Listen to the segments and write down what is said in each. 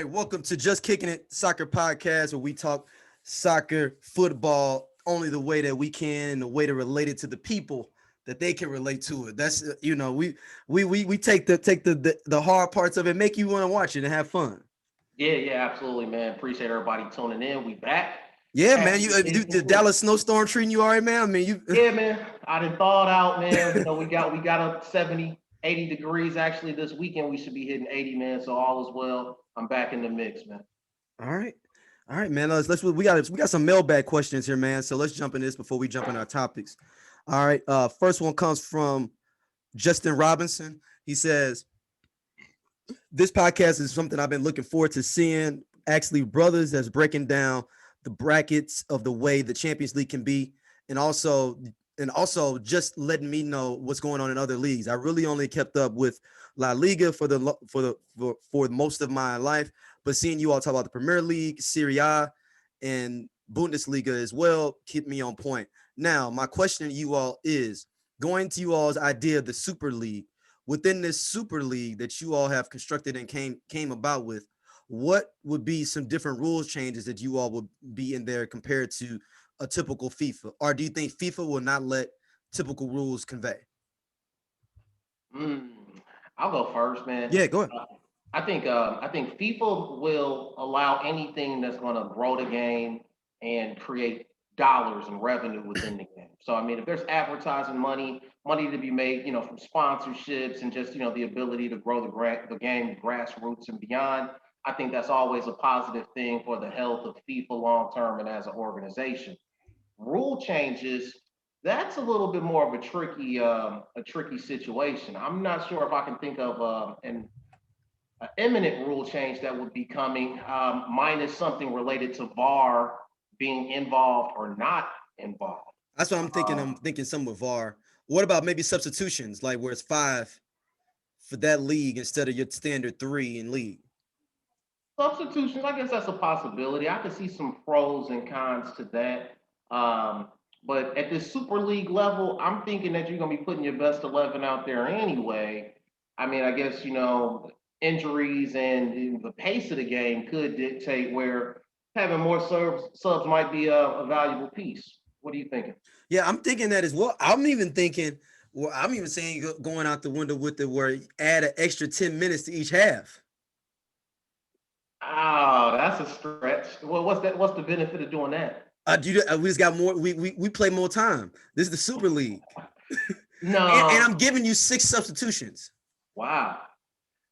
right, welcome to Just Kicking It Soccer Podcast, where we talk soccer, football, only the way that we can, and the way to relate it to the people that they can relate to it. That's we take the hard parts of it, make you want to watch it and have fun. Yeah, absolutely, man. Appreciate everybody tuning in. We back. Yeah, man. Happy You to be the here. Dallas snowstorm treating you all right, man. I mean, you. Yeah, man. I done thawed out, man. We got up 70, 80 degrees actually this weekend. We should be hitting 80, man. So all is well. I'm back in the mix, man. All right. All right, man. We got some mailbag questions here, man. So let's jump in this before we jump in our topics. All right. First one comes from Justin Robinson. He says, this podcast is something I've been looking forward to seeing. Actually, brothers that's breaking down the brackets of the way the Champions League can be, and also just letting me know what's going on in other leagues. I really only kept up with La Liga for most of my life, but seeing you all talk about the Premier League, Serie A, and Bundesliga as well keep me on point. Now, my question to you all is, going to you all's idea of the Super League, within this Super League that you all have constructed and came about with, what would be some different rules changes that you all would be in there compared to a typical FIFA? Or do you think FIFA will not let typical rules convey? Mm, I'll go first, man. Yeah, go ahead. I think FIFA will allow anything that's going to grow the game and create dollars and revenue within the game. So I mean, if there's advertising money to be made, from sponsorships and just the ability to grow the game, grassroots and beyond, I think that's always a positive thing for the health of FIFA long term and as an organization. Rule changes, that's a little bit more of a tricky situation. I'm not sure if I can think of an imminent rule change that would be coming, minus something related to VAR being involved or not involved. That's what I'm thinking. I'm Um, thinking some with VAR. What about maybe substitutions, like where it's 5 for that league instead of your standard 3 in league? Substitutions, I guess that's a possibility. I could see some pros and cons to that. Um, but at this Super League level, I'm thinking that you're going to be putting your best 11 out there anyway. I mean, I guess, injuries and the pace of the game could dictate where having more subs might be a valuable piece. What are you thinking? Yeah, I'm thinking that as well. I'm even saying going out the window with it where add an extra 10 minutes to each half. Oh, that's a stretch. Well, what's that? What's the benefit of doing that? We just got more. We play more time. This is the Super League, and I'm No. giving you 6 substitutions. Wow.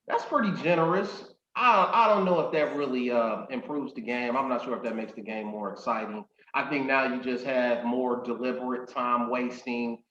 That's pretty generous. I don't know if that really improves the game. I'm not sure if that makes the game more exciting. I think now you just have more deliberate time wasting,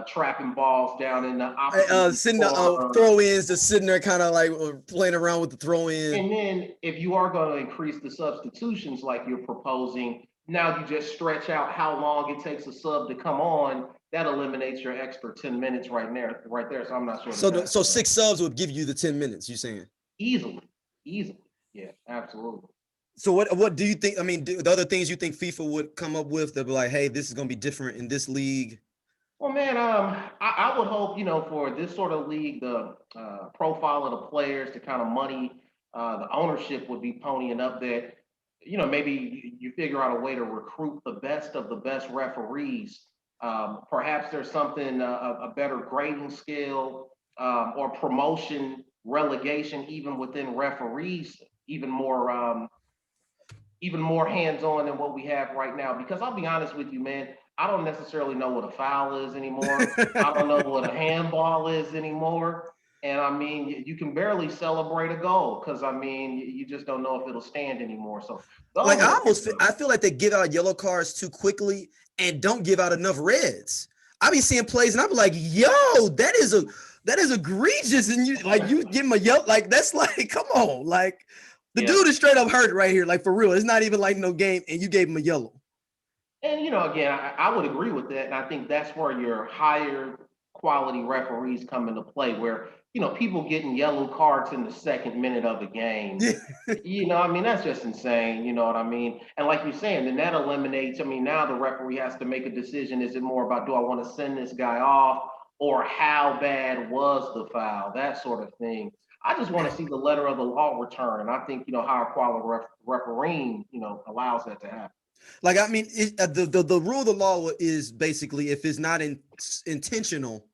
trapping balls down in the opposite Sitting corner. throw-ins, just sitting there, kind of like playing around with the throw-in. And then if you are going to increase the substitutions like you're proposing, now you just stretch out how long it takes a sub to come on. That eliminates your extra 10 minutes right there, right there. So I'm not sure that So that's 6 subs would give you the 10 minutes. You saying? easily, easily. Yeah, absolutely. So what do you think? I mean, the other things you think FIFA would come up with that be like, hey, this is going to be different in this league? Well, man, I would hope, for this sort of league, the profile of the players, the kind of money, the ownership would be ponying up that, maybe you figure out a way to recruit the best of the best referees. Perhaps there's something, a better grading scale, or promotion, relegation, even within referees, even more, even more hands-on than what we have right now. Because I'll be honest with you, man, I don't necessarily know what a foul is anymore. I don't know what a handball is anymore. And I mean, you can barely celebrate a goal because I mean, you just don't know if it'll stand anymore. So Like those are I feel like they give out yellow cards too quickly and don't give out enough reds. I be seeing plays and I'm like, yo, that is egregious. And you give him a yellow, like that's like, come on, like the yeah. dude is straight up hurt right here, like for real. It's not even like no game, and you gave him a yellow. And again, I would agree with that, and I think that's where your higher quality referees come into play, where people getting yellow cards in the second minute of the game. Yeah. I mean, that's just insane. You know what I mean? And like you're saying, then that eliminates. I mean, now the referee has to make a decision. Is it more about, do I want to send this guy off, or how bad was the foul? That sort of thing. I just want to see the letter of the law return. And I think, higher quality refereeing, allows that to happen. Like, I mean, the rule of the law is basically if it's not intentional,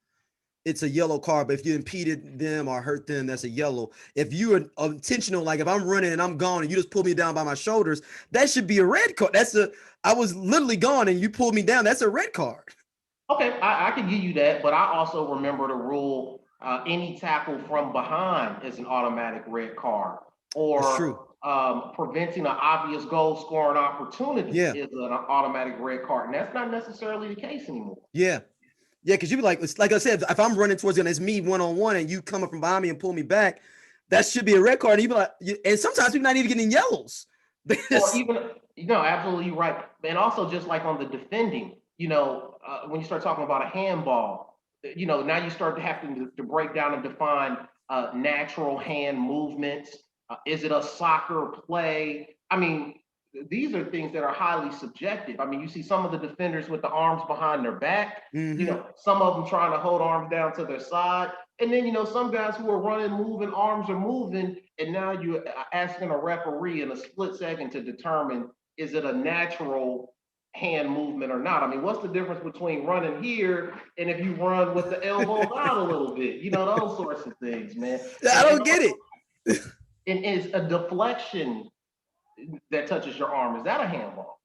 it's a yellow card. But if you impeded them or hurt them, that's a yellow. If you are intentional, like if I'm running and I'm gone and you just pull me down by my shoulders, that should be a red card. I was literally gone and you pulled me down. That's a red card. Okay, I can give you that, but I also remember the rule: any tackle from behind is an automatic red card, That's or true. preventing an obvious goal scoring opportunity Yeah. is an automatic red card, and that's not necessarily the case anymore. Yeah. Yeah, because you'd be like, it's like I said, if I'm running towards you and it's me one-on-one and you come up from behind me and pull me back, that should be a red card. And you'd be like, and sometimes people not even getting yellows. Or even, absolutely right. And also just like on the defending, when you start talking about a handball, now you start having to break down and define natural hand movements. Is it a soccer play? I mean, these are things that are highly subjective. I mean, you see some of the defenders with the arms behind their back, some of them trying to hold arms down to their side. And then, some guys who are running, moving, arms are moving. And now you're asking a referee in a split second to determine, is it a natural hand movement or not? I mean, what's the difference between running here and if you run with the elbows out a little bit? Those sorts of things, man. I don't get it. And is a deflection that touches your arm, is that a handball?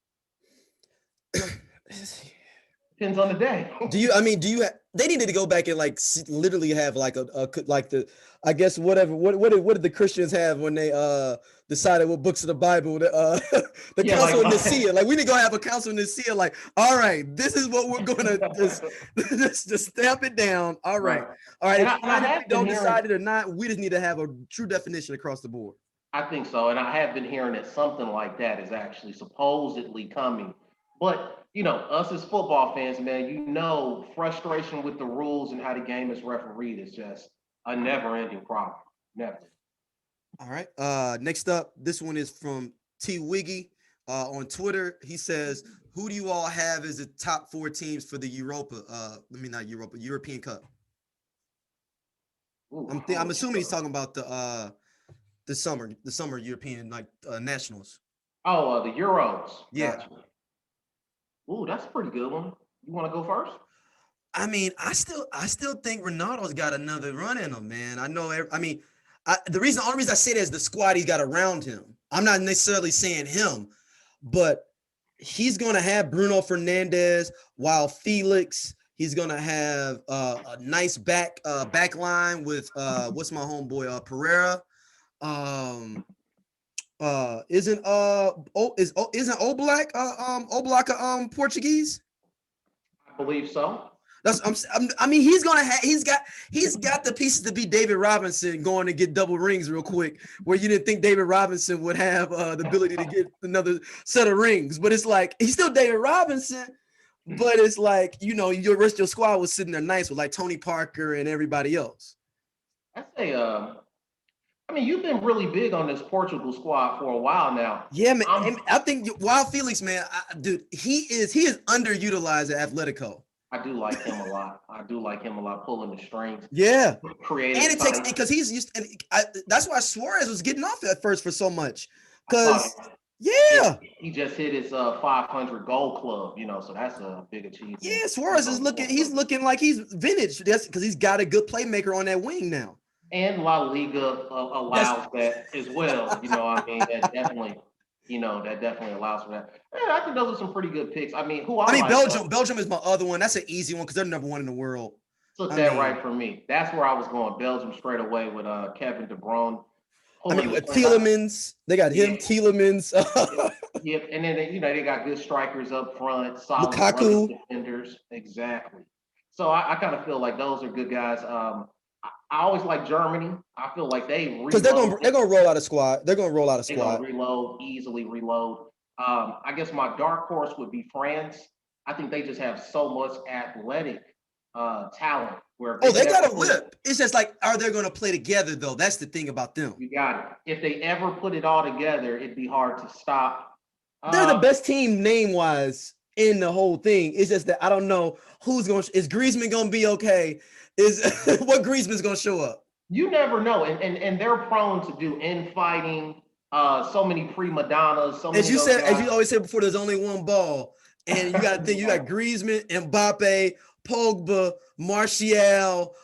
Depends on the day. They needed to go back and literally have I guess what did the Christians have when they decided what books of the Bible, the council of Nicaea, we need to go have a council of Nicaea, all right, this is what we're going to just stamp it down. All right. If we don't decide it or not, we just need to have a true definition across the board. I think so. And I have been hearing that something like that is actually supposedly coming. But, us as football fans, man, frustration with the rules and how the game is refereed is just a never-ending problem. Never. All right. Next up, this one is from T. Wiggy on Twitter. He says, who do you all have as the top 4 teams for the European Cup? Ooh, I'm assuming he's talking about the summer European nationals. Oh, the Euros. Yeah. Gotcha. Ooh, that's a pretty good one. You want to go first? I mean, I still think Ronaldo's got another run in him, man. The only reason I say that is the squad he's got around him. I'm not necessarily saying him, but he's going to have Bruno Fernandes, while Felix, he's going to have a nice back line with what's my homeboy Pereira. Isn't Oblak Portuguese? I believe so. He's got the pieces to be David Robinson going to get double rings real quick, where you didn't think David Robinson would have the ability to get another set of rings. But it's like he's still David Robinson, but it's like your rest of your squad was sitting there nice with Tony Parker and everybody else. I say you've been really big on this Portugal squad for a while now. Yeah, man. I think Wild Felix, man, dude, he is underutilized at Atletico. I do like him a lot. Pulling the strings. Yeah. Creative. And it takes because he's used. That's why Suarez was getting off at first for so much. Because he just hit his 500 goal club. So that's a big achievement. Yeah, Suarez is looking. He's looking like he's vintage. That's because he's got a good playmaker on that wing now. And La Liga allows that as well. That definitely allows for that. Yeah, I think those are some pretty good picks. Belgium is my other one. That's an easy one because they're number 1 in the world. Right for me. That's where I was going. Belgium straight away with Kevin De Bruyne. With Tielemans, they got him. Tielemans. Yep, and then they got good strikers up front, solid Lukaku defenders. Exactly. So I kind of feel like those are good guys. I always like Germany. I feel like because they're gonna roll out a squad. They're gonna roll out a squad. They're gonna easily reload. I guess my dark horse would be France. I think they just have so much athletic talent. They got a whip. It's just are they gonna play together though? That's the thing about them. You got it. If they ever put it all together, it'd be hard to stop. They're the best team name-wise in the whole thing. It's just that I don't know is Griezmann gonna be okay? Is what Griezmann's gonna show up? You never know, and they're prone to do infighting. So many prima donnas, so As many you of those said, as you guys. always said before, there's only one ball, and you got to think you got Griezmann, Mbappe, Pogba, Martial.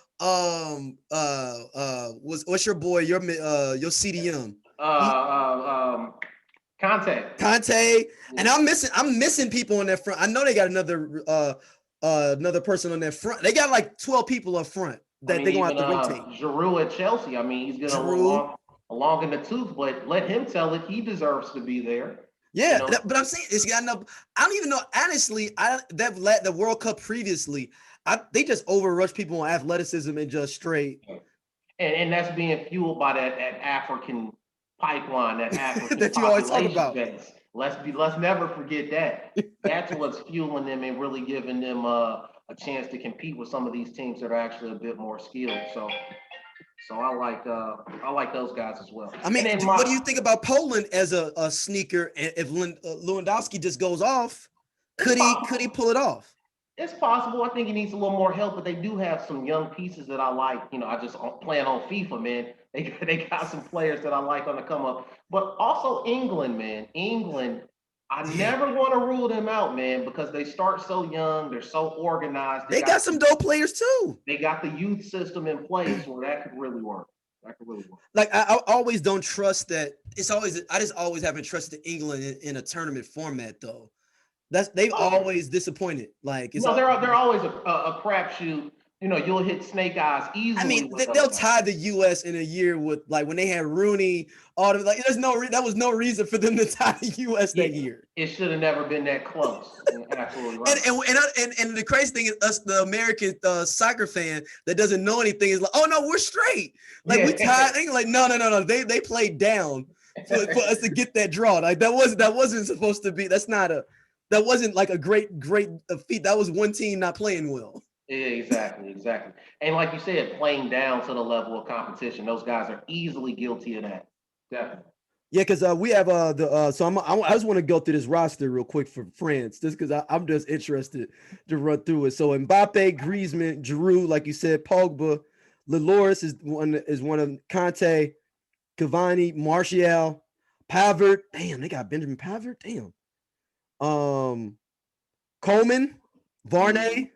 What's your boy? Your CDM. Uh, uh, um, Contact. Conte, and Yeah. I'm missing people on that front. I know they got another person on that front. They got like 12 people up front I that mean, they're gonna have even to rotate. Giroud at Chelsea. I mean, he's getting a little Drew. long in the tooth, but let him tell it. He deserves to be there. You Yeah, know, but I'm saying it's got enough. I don't even know. Honestly, the World Cup previously, they just overrushed people on athleticism and just straight and that's being fueled by that African pipeline, that African that you always talk population about. base. Let's never forget that. That's what's fueling them and really giving them a chance to compete with some of these teams that are actually a bit more skilled. So I like those guys as well. I mean, And then what do you think about Poland as a sneaker? And if Lewandowski just goes off, it's could he possible. pull it off? It's possible. I think he needs a little more help, but they do have some young pieces that I like. I just playing on FIFA, man. They got some players that I like on the come up. But also England, man. England, I Yeah, never want to rule them out, man, because they start so young. They're so organized. they got some dope players too. They got the youth system in place where that could really work. That could really work. Like I always don't trust that. I just always haven't trusted England in a tournament format though. They've Oh, always disappointed. Like it's no, all. they're always a crapshoot. You'll hit snake eyes I easily mean, with those they'll guys. tie the U.S. in a year with like when they had Rooney. All the like, that was no reason for them to tie the U.S. that Yeah, year. it should have never been that close. Absolutely And right. the crazy thing is, us, the American soccer fan that doesn't know anything, is like, oh no, we're straight. Like we Yeah. tied. They like, no. They played down for us to get that draw. Like that wasn't supposed to be. That wasn't like a great feat. That was one team not playing well. Yeah, exactly. And like you said, playing down to the level of competition, those guys are easily guilty of that. Definitely. Yeah, because we have so I just want to go through this roster real quick for France, just because I'm just interested to run through it. So Mbappe, Griezmann, Giroud, like you said, Pogba, Leloris is one of Conte, Cavani, Martial, Pavard. Damn, they got Benjamin Pavard. Damn. Coleman, Mm, Varney,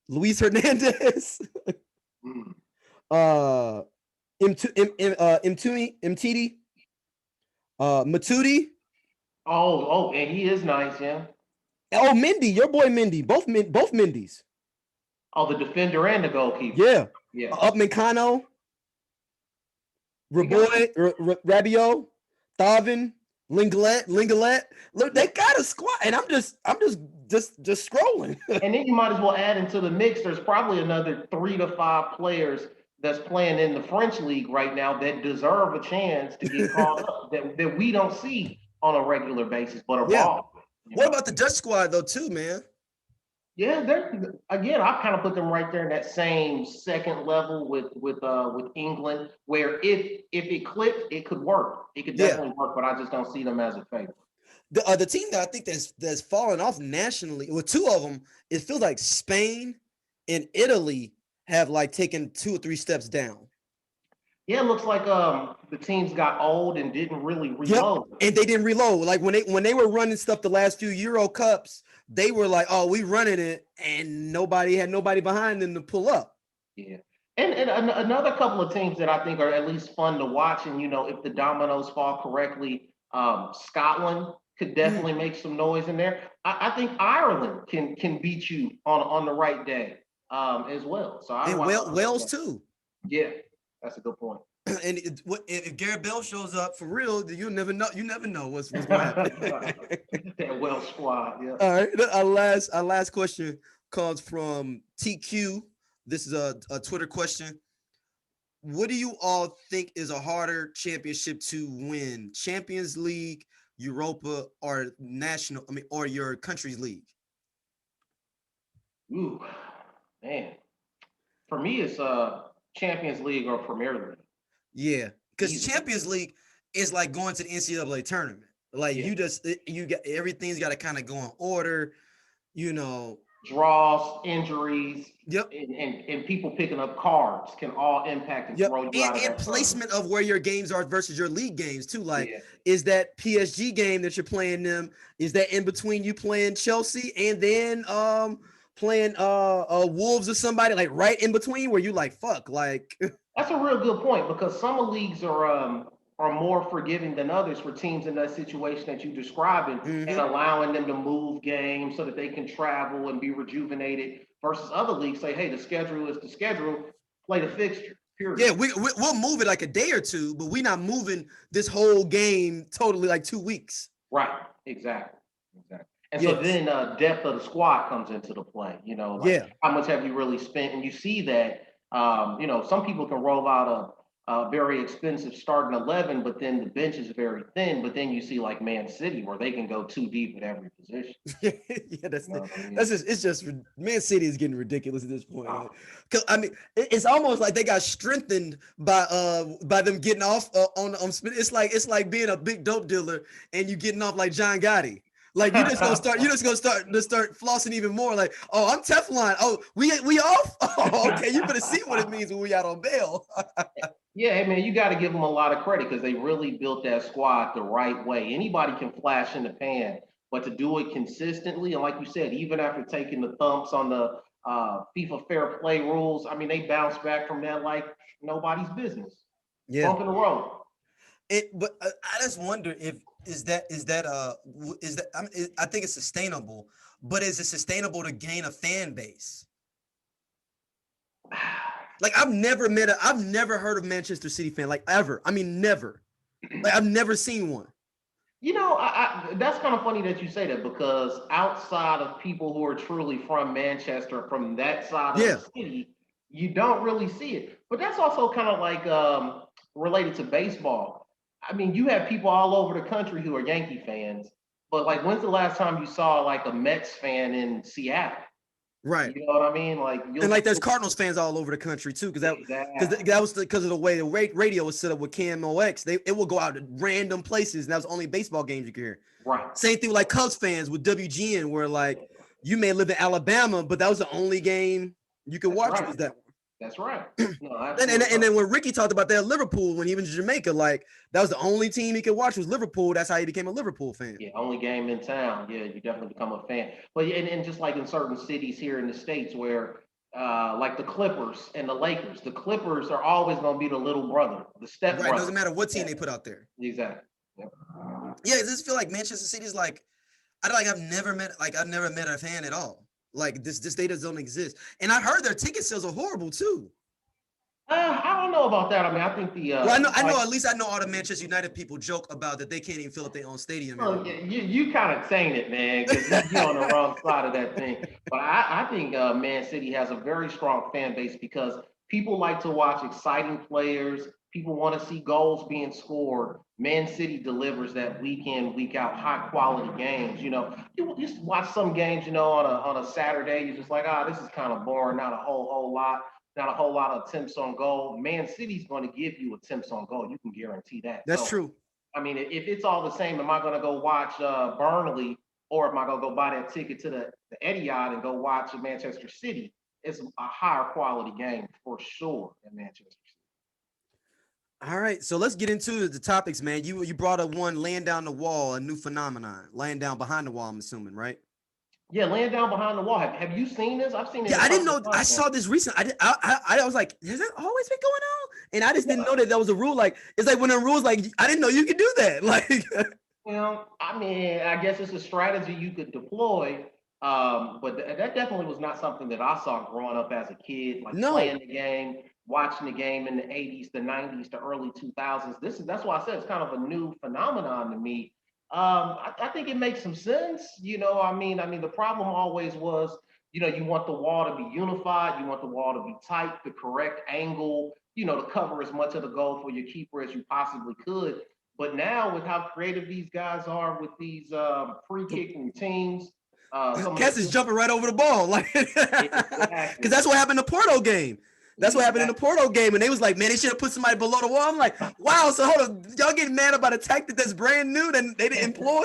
Luis Hernandez, mm. uh, Mtidi, Matuidi. And he is nice, yeah. Oh, Mindy, your boy Mindy, both Mindys. Oh, the defender and the goalkeeper. Yeah, Yeah. Upmankano, They got some. Raboy, Rabiot, Thavin, Lingalet. Look, they Yeah. got a squad, and I'm just scrolling. And then you might as well add into the mix. There's probably another 3 to 5 players that's playing in the French league right now that deserve a chance to get called up that we don't see on a regular basis, but are Yeah. ball. What about the Dutch squad though, too, man? Yeah, they're again. I kind of put them right there in that same second level with England, where if it clicked, it could work. It could Yeah. definitely work, but I just don't see them as a favorite. The team that I think that's fallen off nationally, well, two of them, it feels like Spain and Italy have like taken 2 or 3 steps down. Yeah, it looks like the teams got old and didn't really Yep. reload. And they didn't reload. Like when they were running stuff the last few Euro Cups, they were like, "Oh, we running it," and nobody behind them to pull up. Yeah. And another couple of teams that I think are at least fun to watch, and if the dominoes fall correctly, Scotland could definitely make some noise in there. I think Ireland can beat you on the right day as well. So I And watch. Wales too. Yeah, that's a good point. And if Garrett Bell shows up for real, you never know. You never know what's going to happen. That Welsh squad, yeah. All right. Our last question comes from TQ. This is a Twitter question. What do you all think is a harder championship to win? Champions League, Europa, or national? I mean, or your country's league? Ooh, man. For me, it's Champions League or Premier League. Yeah, because Easily. Champions League is like going to the NCAA tournament. Like Yeah. you got everything's got to kind of go in order. You know, draws, injuries, Yep. and people picking up cards can all impact and Yep. throw you out of And that tournament. placement of where your games are versus your league games too. Like, Yeah. is that PSG game that you're playing them? Is that in between you playing Chelsea and then playing Wolves or somebody, like right in between where you like fuck like That's a real good point because some leagues are more forgiving than others for teams in that situation that you describing and Mhm. allowing them to move games so that they can travel and be rejuvenated versus other leagues say, hey, the schedule is the schedule, play the fixture. Yeah, Period. we'll move it like a day or two, but we're not moving this whole game totally like 2 weeks. Right. Exactly. Exactly. And so Yes. then depth of the squad comes into the play. You know, like Yeah. how much have you really spent? And you see that. You know, some people can roll out a very expensive starting 11, but then the bench is very thin. But then you see like Man City where they can go too deep at every position. Yeah, that's You know what I mean? that's just it's just Man City is getting ridiculous at this point. Oh, Cause I mean, it's almost like they got strengthened by them getting off on it's like being a big dope dealer and you getting off like John Gotti. Like you just gonna start flossing even more. Like, oh, I'm Teflon. Oh, we off. Oh, okay, you better see what it means when we out on bail. yeah, hey, man, you got to give them a lot of credit because they really built that squad the right way. Anybody can flash in the pan, but to do it consistently, and like you said, even after taking the thumps on the FIFA fair play rules, I mean, they bounced back from that like nobody's business. Yeah. Bump in the road. But I just wonder if is that I think it's sustainable, but is it sustainable to gain a fan base? Like I've never heard of Manchester City fan like ever. I mean, never. Like I've never seen one. You know, that's kind of funny that you say that because outside of people who are truly from Manchester, from that side of Yeah, the city, you don't really see it. But that's also kind of like related to baseball. I mean, you have people all over the country who are Yankee fans, but like, when's the last time you saw like a Mets fan in Seattle? right. You know what I mean? Like, And you'll like there's Cardinals fans all over the country too, because exactly. that was because of the way the radio was set up with KMOX. It will go out to random places, and that was only baseball games you could hear. Right. Same thing with like Cubs fans with WGN, where like you may live in Alabama, but that was the only game you could That's watch right. was that. That's right. No, And then when Ricky talked about that at Liverpool when he was in Jamaica, like that was the only team he could watch was Liverpool. That's how he became a Liverpool fan. Yeah, only game in town. Yeah, you definitely become a fan. But and just like in certain cities here in the States where like the Clippers and the Lakers, the Clippers are always gonna be the little brother, the step Right. brother. Doesn't matter what team Yeah, they put out there. exactly. Yep. Yeah, I just feel like Manchester City is like I've never met a fan at all. Like this data don't exist. And I heard their ticket sales are horrible too. I don't know about that. I mean, I think the Well, I know like at least I know all the Manchester United people joke about that they can't even fill up their own stadium well, anymore. you kind of saying it, man, because you're on the wrong side of that thing. But I think Man City has a very strong fan base because people like to watch exciting players. People want to see goals being scored. Man City delivers that week in, week out, high quality games. You know, you just watch some games, you know, on a Saturday. You're just like, this is kind of boring. Not a not a whole lot of attempts on goal. Man City's going to give you attempts on goal. You can guarantee that. That's So true. I mean, if it's all the same, am I going to go watch Burnley or am I going to go buy that ticket to the Etihad and go watch Manchester City? It's a higher quality game for sure in Manchester City. All right, so let's get into the topics, man. You brought up one laying down the wall, a new phenomenon, laying down behind the wall. I'm assuming, right? Yeah, laying down behind the wall. Have you seen this? I've seen it Yeah, a I didn't couple know. of I times now. saw this recent. I was like, has that always been going on? And I just didn't know that was a rule. Like, it's like when the rules, like, I didn't know you could do that. Like, Well, I mean, I guess it's a strategy you could deploy, but that definitely was not something that I saw growing up as a kid, like no. playing the game, watching the game in the 80s, the 90s, the early 2000s. That's why I said it's kind of a new phenomenon to me. I think it makes some sense. You know, I mean, the problem always was, you know, you want the wall to be unified, you want the wall to be tight, the correct angle, you know, to cover as much of the goal for your keeper as you possibly could. But now, with how creative these guys are with these free kick routines, some of Cass the is jumping right over the ball, like, because exactly, that's what happened to Porto game. That's what happened in the Porto game. And they was like, man, they should have put somebody below the wall. I'm like, wow, so hold on. Y'all getting mad about a tactic that's brand new that they didn't employ?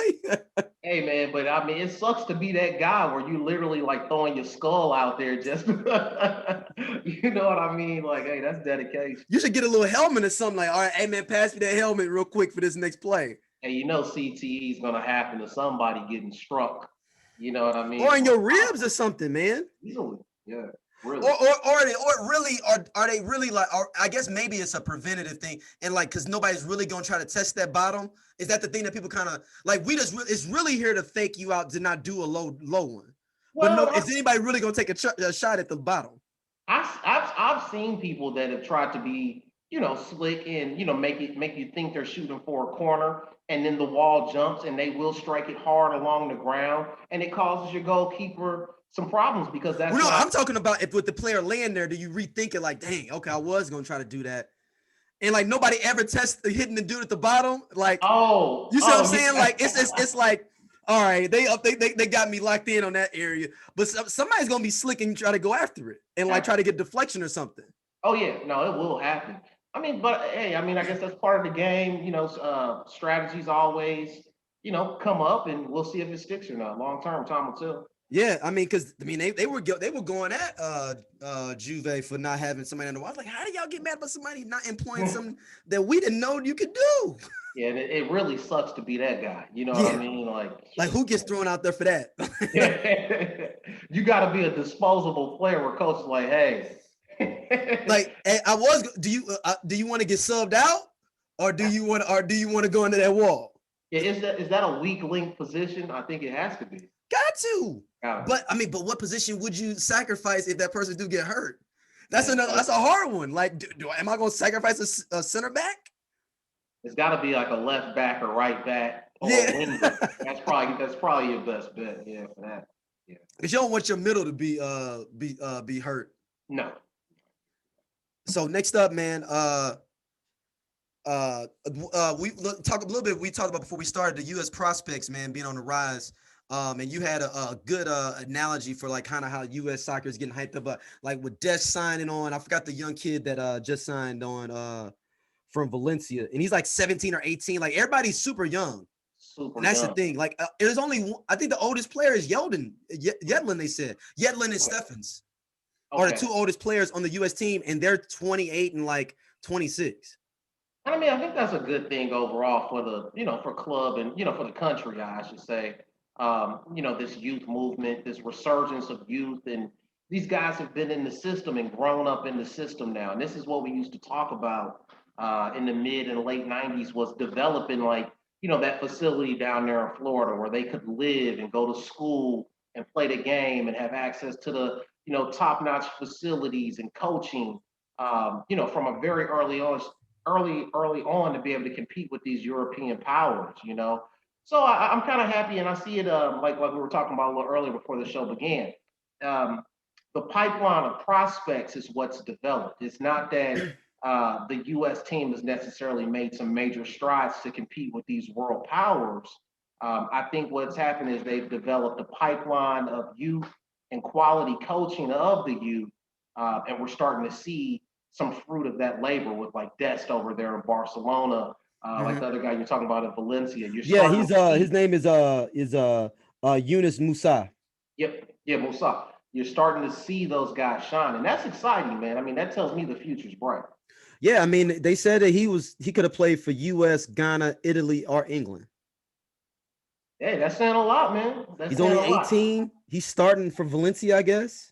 Hey, man, but I mean, it sucks to be that guy where you literally like throwing your skull out there just, you know what I mean? Like, hey, that's dedication. You should get a little helmet or something like, all right, hey, man, pass me that helmet real quick for this next play. And you know CTE is going to happen to somebody getting struck. You know what I mean? Or in your ribs or something, man. Easily, yeah. Really. Are they really like, or I guess maybe it's a preventative thing, and like because nobody's really gonna try to test that bottom. Is that the thing that people kind of like? It's really here to fake you out to not do a low one. Well, but no, is anybody really gonna take a shot at the bottom? I've seen people that have tried to be, you know, slick and, you know, make you think they're shooting for a corner, and then the wall jumps and they will strike it hard along the ground, and it causes your goalkeeper some problems because that's. Well, no, I'm talking about if with the player laying there, do you rethink it like, dang, okay, I was gonna try to do that, and like nobody ever tests hitting the dude at the bottom, like, you see what I'm saying? Like it's like, all right, they got me locked in on that area, but somebody's gonna be slick and try to go after it and like try to get deflection or something. Oh yeah, no, it will happen. I mean, but hey, I mean, I guess that's part of the game. You know, strategies always, you know, come up, and we'll see if it sticks or not. Long term, time will tell. Yeah, I mean, because I mean they were going at Juve for not having somebody on the wall. I was like, how do y'all get mad about somebody not employing something that we didn't know you could do? Yeah, and it really sucks to be that guy. You know what I mean? Like who gets thrown out there for that? You got to be a disposable player where coach is like, hey. Like, hey, do you want to get subbed out, or do you want to go into that wall? Yeah, is that a weak link position? I think it has to be. Got to. But I mean, but what position would you sacrifice if that person do get hurt? That's a hard one. Like, am I going to sacrifice a center back? It's got to be like a left back or right back. Or that's probably your best bet. Yeah, for that. Yeah. Because you don't want your middle to be hurt. No. So next up, man, we talked a little bit. We talked about before we started the U.S. prospects, man, being on the rise. And you had a good analogy for like kind of how U.S. soccer is getting hyped up, but like with Des signing on, I forgot the young kid that just signed on from Valencia, and he's like 17 or 18. Like everybody's super young. And that's the thing. Like there's only I think the oldest player is Yedlin. They said Yedlin and Steffens are the two oldest players on the U.S. team, and they're 28 and like 26. I mean, I think that's a good thing overall for the for club and for the country, I should say. This youth movement, this resurgence of youth, and these guys have been in the system and grown up in the system now. And this is what we used to talk about in the mid and late 90s was developing that facility down there in Florida where they could live and go to school and play the game and have access to the, top-notch facilities and coaching, from a very early on to be able to compete with these European powers, So I'm kind of happy, and I see it like we were talking about a little earlier before the show began. The pipeline of prospects is what's developed. It's not that the U.S. team has necessarily made some major strides to compete with these world powers. I think what's happened is they've developed a pipeline of youth and quality coaching of the youth, and we're starting to see some fruit of that labor with like Dest over there in Barcelona. Like the other guy you're talking about in Valencia. His name is Yunus Musah. Yep, yeah, Musah. You're starting to see those guys shine, and that's exciting, man. I mean, that tells me the future's bright. Yeah, I mean, they said that he could have played for U.S., Ghana, Italy, or England. Hey, that's saying a lot, man. He's only 18. He's starting for Valencia, I guess.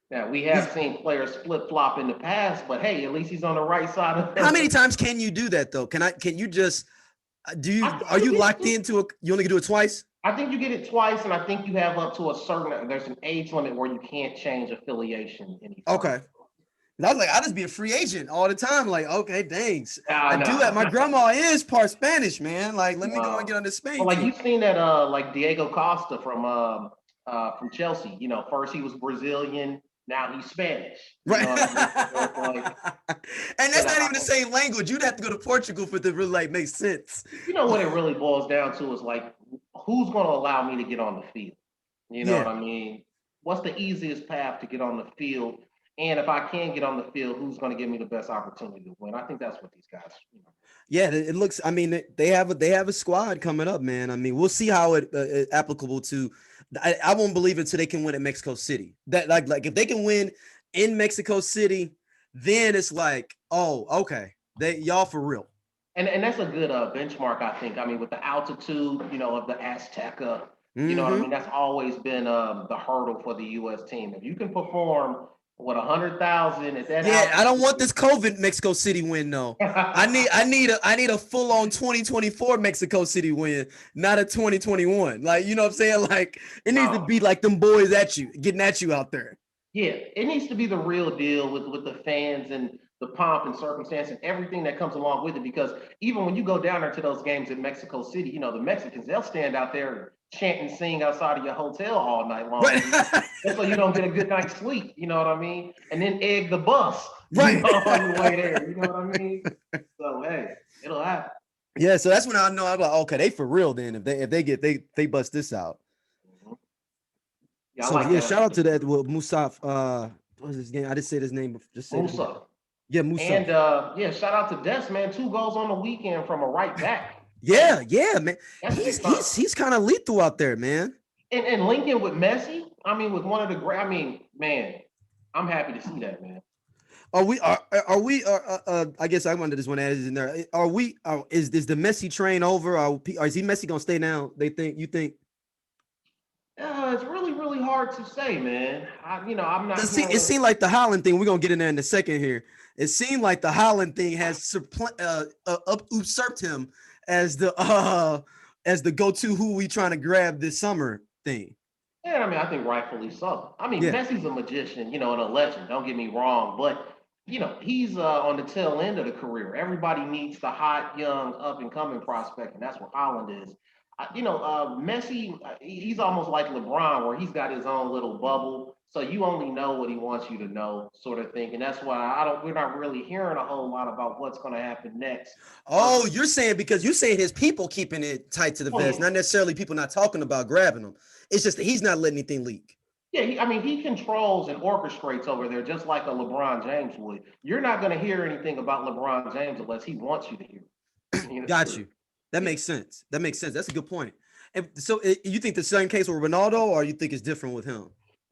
Yeah, we have seen players flip-flop in the past, but hey, at least he's on the right side of it. How many times can you do that though? Can you just are you locked into you only can do it twice? I think you get it twice, and I think you have up to there's an age limit where you can't change affiliation anytime. Okay. I was like, I just be a free agent all the time. Like, okay, thanks. I do that. My grandma is part Spanish, man. Like, let me go and get on the Spain. Well, like you've seen that, like Diego Costa from Chelsea. First he was Brazilian, now he's Spanish. Right. And that's not even the same language. You'd have to go to Portugal for it to really like make sense. What it really boils down to is like, who's going to allow me to get on the field? You know what I mean? What's the easiest path to get on the field? And if I can get on the field, who's going to give me the best opportunity to win? I think that's what these guys, Yeah, it looks. I mean, they have a squad coming up, man. I mean, we'll see how it applicable to. I won't believe it until they can win at Mexico City. That like if they can win in Mexico City, then it's like, oh, okay, y'all for real. And that's a good benchmark, I think. I mean, with the altitude, of the Azteca, what I Mm-hmm. mean. That's always been the hurdle for the U.S. team. If you can perform with 100,000 at that Yeah, I don't want altitude, this COVID Mexico City win. No, I need a full on 2024 Mexico City win, not a 2021. Like you know what I'm saying? Like it needs to no, be like them boys at you, getting at you out there. yeah, it needs to be the real deal with the fans and the pomp and circumstance and everything that comes along with it. Because even when you go down there to those games in Mexico City, the Mexicans, they'll stand out there chant and sing outside of your hotel all night long, Right. just so you don't get a good night's sleep. You know what I mean? And then egg the bus, Right. on your way there. You know what I mean? So hey, it'll happen. Yeah, so that's when I know I'm like, okay, they for real then if they bust this out. Mhm. Yeah, I So like yeah, that. shout out to that with Musaf. What was his name? I just say his name. Just say it again. Musa. Yeah, And Musaf. yeah, shout out to Des, man. 2 goals on the weekend from a right back. Yeah, yeah, man. That's He's big time. he's he's kind of lethal out there, man. And linking with Messi, I mean, with one of the great, I mean, man, I'm happy to see that, man. Are we I guess I wanted to just want to add this in there. Are we is the Messi train over? Is he Messi gonna stay now? You think? It's really, really hard to say, man. I'm not It hearing. seemed like the Holland thing. We're gonna get in there in a second here. It seemed like the Holland thing has usurped him as the go-to who we trying to grab this summer thing. Yeah, I mean, I think rightfully so. I mean, Yeah. Messi's a magician, and a legend. Don't get me wrong, but he's on the tail end of the career. Everybody needs the hot, young, up and coming prospect, and that's what Holland is. Messi, he's almost like LeBron, where he's got his own little bubble, so you only know what he wants you to know, sort of thing. And that's why we're not really hearing a whole lot about what's going to happen next. Oh, you're saying because you're saying his people keeping it tight to the vest, not necessarily people not talking about grabbing him. It's just that he's not letting anything leak. Yeah, I mean, he controls and orchestrates over there just like a LeBron James would. You're not going to hear anything about LeBron James unless he wants you to hear it. Got you. That makes sense. That's a good point. And so you think the same case with Ronaldo, or you think it's different with him?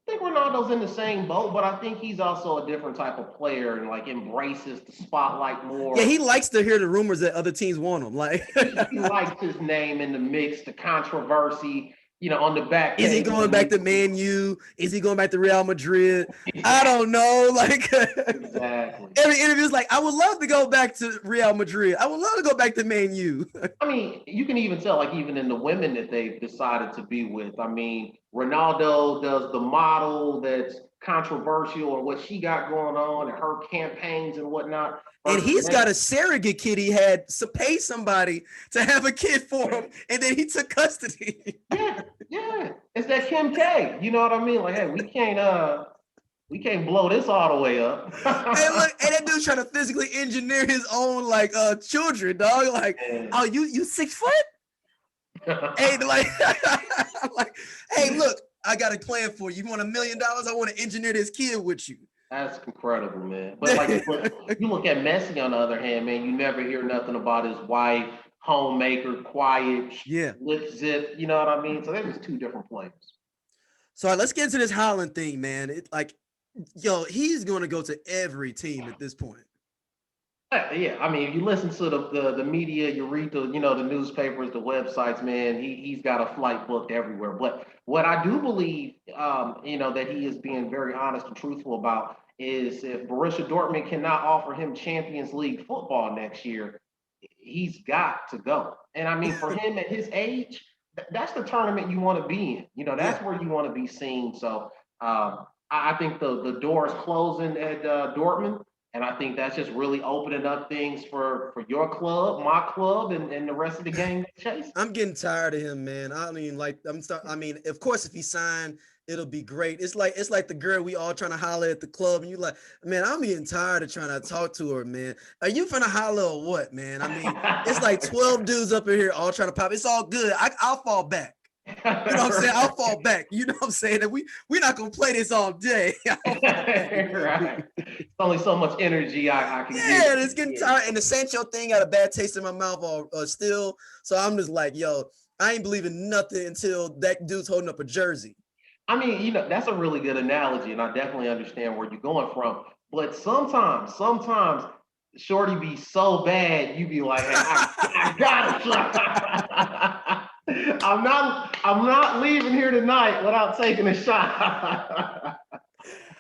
I think Ronaldo's in the same boat, but I think he's also a different type of player and like embraces the spotlight more. Yeah, he likes to hear the rumors that other teams want him. Like he likes his name in the mix, the controversy, on the back. Is he going back to Man U? Is he going back to Real Madrid? I don't know. Like exactly. Every interview is like, I would love to go back to Real Madrid. I would love to go back to Man U. I mean, you can even tell, like, even in the women that they've decided to be with. I mean, Ronaldo does the model that's controversial or what she got going on and her campaigns and whatnot. And he's got a surrogate kid. He had to pay somebody to have a kid for him, and then he took custody. Yeah. It's that Kim K. You know what I mean? Like, hey, we can't blow this all the way up. Hey, look, and that dude's trying to physically engineer his own children, dog. Like, oh, you 6 foot? Hey, like, like, hey, look, I got a plan for you. You want $1 million? I want to engineer this kid with you. That's incredible, man. But like, you look at Messi on the other hand, man, you never hear nothing about his wife, homemaker, quiet, lip zip. You know what I mean? So they're just two different players. So let's get into this Haaland thing, man. He's going to go to every team at this point. Yeah, I mean, if you listen to the media, you read the newspapers, the websites, man, he's got a flight booked everywhere. But what I do believe, that he is being very honest and truthful about is if Borussia Dortmund cannot offer him Champions League football next year, he's got to go. And I mean, for him at his age, that's the tournament you want to be in. That's where you want to be seen. So I think the door is closing at Dortmund. And I think that's just really opening up things for your club, my club, and the rest of the gang chase. I'm getting tired of him, man. I mean, of course, if he signed, it'll be great. It's like the girl we all trying to holler at the club, and you like, man, I'm getting tired of trying to talk to her, man. Are you finna holler or what, man? I mean, it's like 12 dudes up in here all trying to pop. It's all good. I'll fall back. You know what I'm saying? I'll fall back. You know what I'm saying? That we're not gonna play this all day. I'll fall back. Right. It's only so much energy I can give. Yeah, it's getting tired. And the Sancho thing got a bad taste in my mouth still. So I'm just like, yo, I ain't believing nothing until that dude's holding up a jersey. I mean, that's a really good analogy, and I definitely understand where you're going from. But sometimes Shorty be so bad, you be like, hey, I gotta shot. I'm not leaving here tonight without taking a shot.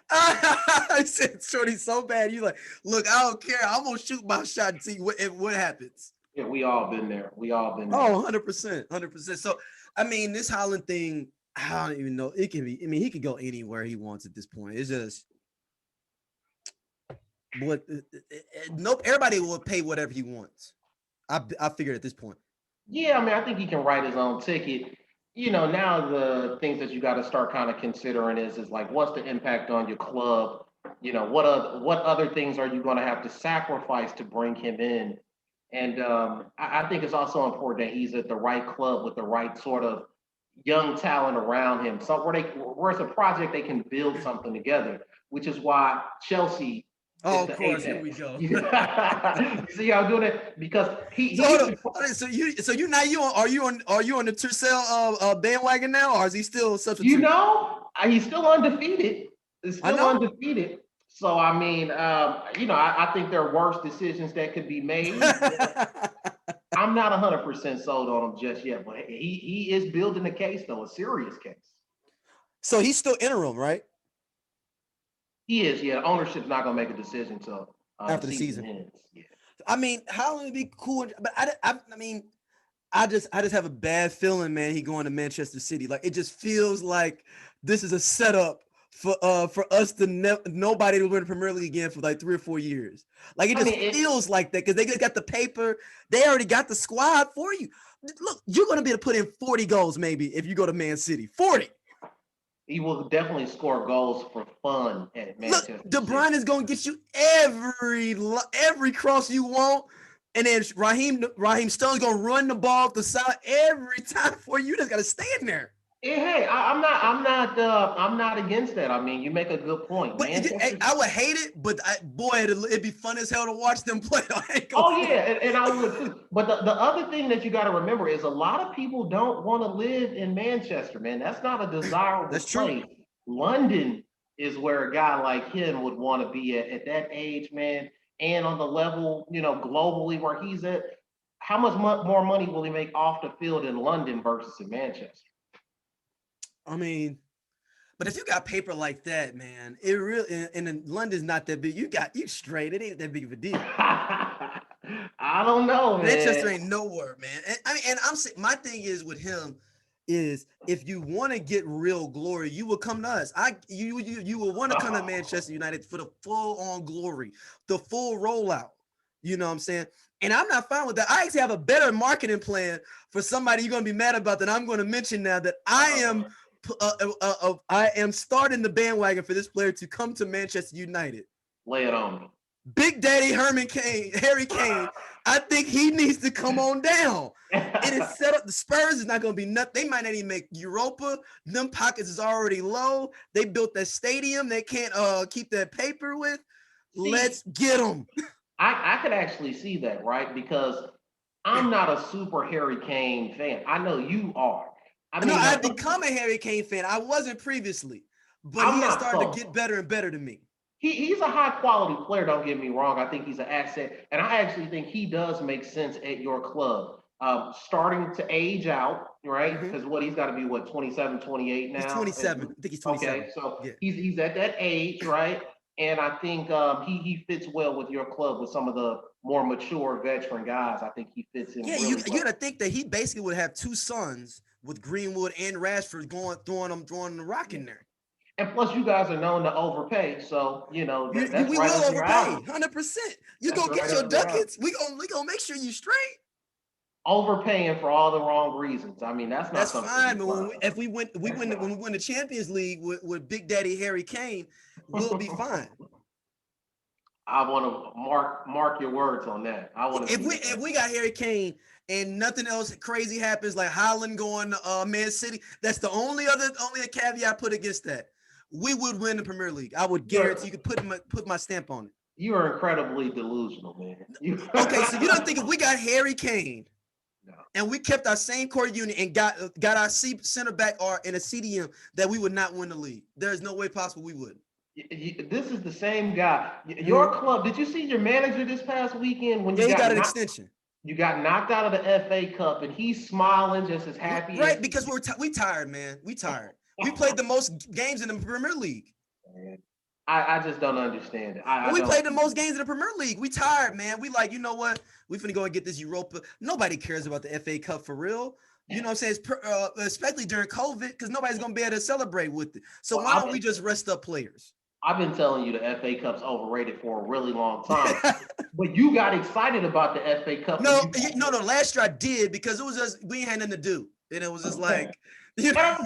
I said, Shorty, so bad. You like, look, I don't care. I'm gonna shoot my shot and see what happens. Yeah, we all been there. Oh, 100%, 100%. So, I mean, this Haaland thing, I don't even know. It can be. I mean, he could go anywhere he wants at this point. It's just, nope. Everybody will pay whatever he wants. I figured at this point. Yeah, I mean, I think he can write his own ticket. Now the things that you got to start kind of considering is like, what's the impact on your club? What other things are you going to have to sacrifice to bring him in? And I think it's also important that he's at the right club with the right sort of young talent around him. So where it's a project they can build something together, which is why Chelsea. Oh, of course, here we go. You see how I'm doing it? Because he so you now are you on the Tuchel bandwagon now, or is he still a substitute? He's still undefeated. He's still undefeated. So I mean, I think there are worse decisions that could be made. I'm not 100% sold on him just yet, but he is building a case, though, a serious case. So he's still interim, right? He is, yeah. Ownership's not gonna make a decision till after the season ends. Yeah. I mean, how would it be cool? But I mean, I just have a bad feeling, man. He going to Manchester City. Like, it just feels like this is a setup for us to nobody to win the Premier League again for like 3 or 4 years. Like, it feels like that because they just got the paper. They already got the squad for you. Look, you're gonna be able to put in 40 goals maybe if you go to Man City. 40. He will definitely score goals for fun at Manchester. Look, De Bruyne is gonna get you every cross you want, and then Raheem Sterling's gonna run the ball to the side every time for you. You just gotta stand there. Hey, I'm not against that. I mean, you make a good point. But I would hate it, but it'd be fun as hell to watch them play. And I would too. But the other thing that you got to remember is a lot of people don't want to live in Manchester, man. That's not a desirable That's place. True. London is where a guy like him would want to be at that age, man, and on the level, globally where he's at. How much more money will he make off the field in London versus in Manchester? I mean, but if you got paper like that, man, it really and London's not that big. You straight. It ain't that big of a deal. I don't know, man. Manchester ain't nowhere, man. And I'm saying my thing is with him is if you want to get real glory, you will come to us. You will want to come to Manchester United for the full on glory, the full rollout. You know what I'm saying? And I'm not fine with that. I actually have a better marketing plan for somebody you're going to be mad about that I'm going to mention now that I am starting the bandwagon for this player to come to Manchester United. Lay it on me. Big Daddy Harry Kane, I think he needs to come on down. It is set up. The Spurs is not going to be nothing. They might not even make Europa. Them pockets is already low. They built that stadium they can't keep that paper with. Let's get them. I could actually see that, right? Because I'm not a super Harry Kane fan. I know you are. I've become a Harry Kane fan. I wasn't previously, but he has started to get better and better to me. He's a high quality player, don't get me wrong. I think he's an asset. And I actually think he does make sense at your club. Starting to age out, right? Because he's got to be 27, 28 now. He's 27. I think he's 27. Okay, so he's at that age, right? And I think he fits well with your club with some of the more mature veteran guys. I think he fits in. Yeah, really you got to think that he basically would have 2 sons with Greenwood and Rashford throwing the rock in there. And plus, you guys are known to overpay, so we right will overpay 100%. You gonna get your ducats. We gonna make sure you straight. Overpaying for all the wrong reasons. I mean, that's fine. But when we win the Champions League with Big Daddy Harry Kane, we'll be fine. I want to mark your words on that. If we got Harry Kane and nothing else crazy happens, like Haaland going to Man City, that's the only caveat I put against that. We would win the Premier League. I would guarantee. You could put my stamp on it. You are incredibly delusional, man. Okay, so you don't think if we got Harry Kane and we kept our same core unit and got our center back or in a CDM that we would not win the league? There is no way possible we would. This is the same guy. Your club. Did you see your manager this past weekend when you got an extension? You got knocked out of the FA Cup, and he's smiling, just as happy. Right, because we tired, man. We tired. We played the most games in the Premier League. I just don't understand it. We played the most games in the Premier League. We tired, man. We like, you know what? We finna go and get this Europa. Nobody cares about the FA Cup for real. You know what I'm saying? Especially during COVID, because nobody's gonna be able to celebrate with it. So why don't we just rest up players? I've been telling you the FA Cup's overrated for a really long time. But you got excited about the FA Cup. No. Last year I did because it was just we ain't had nothing to do, and it was just like. You know?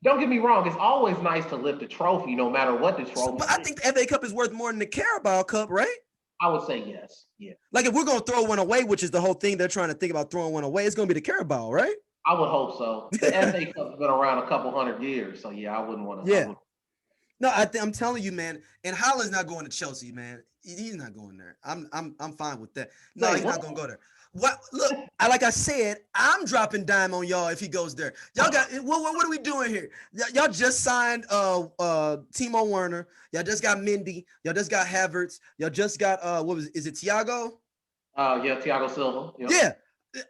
Don't get me wrong. It's always nice to lift a trophy, no matter what the trophy. But I think the FA Cup is worth more than the Carabao Cup, right? I would say yes. Yeah. Like if we're gonna throw one away, which is the whole thing they're trying to think about throwing one away, it's gonna be the Carabao, right? I would hope so. The FA Cup's been around a couple hundred years, so yeah, I wouldn't want to. Yeah. No, I'm telling you, man. And Haaland's not going to Chelsea, man. He's not going there. I'm fine with that. No, he's not gonna go there. What? Look, like I said, I'm dropping dime on y'all if he goes there. Y'all got what are we doing here? Y'all just signed Timo Werner. Y'all just got Mendy. Y'all just got Havertz. Y'all just got is it Thiago? Yeah, Thiago Silva. Yep. Yeah.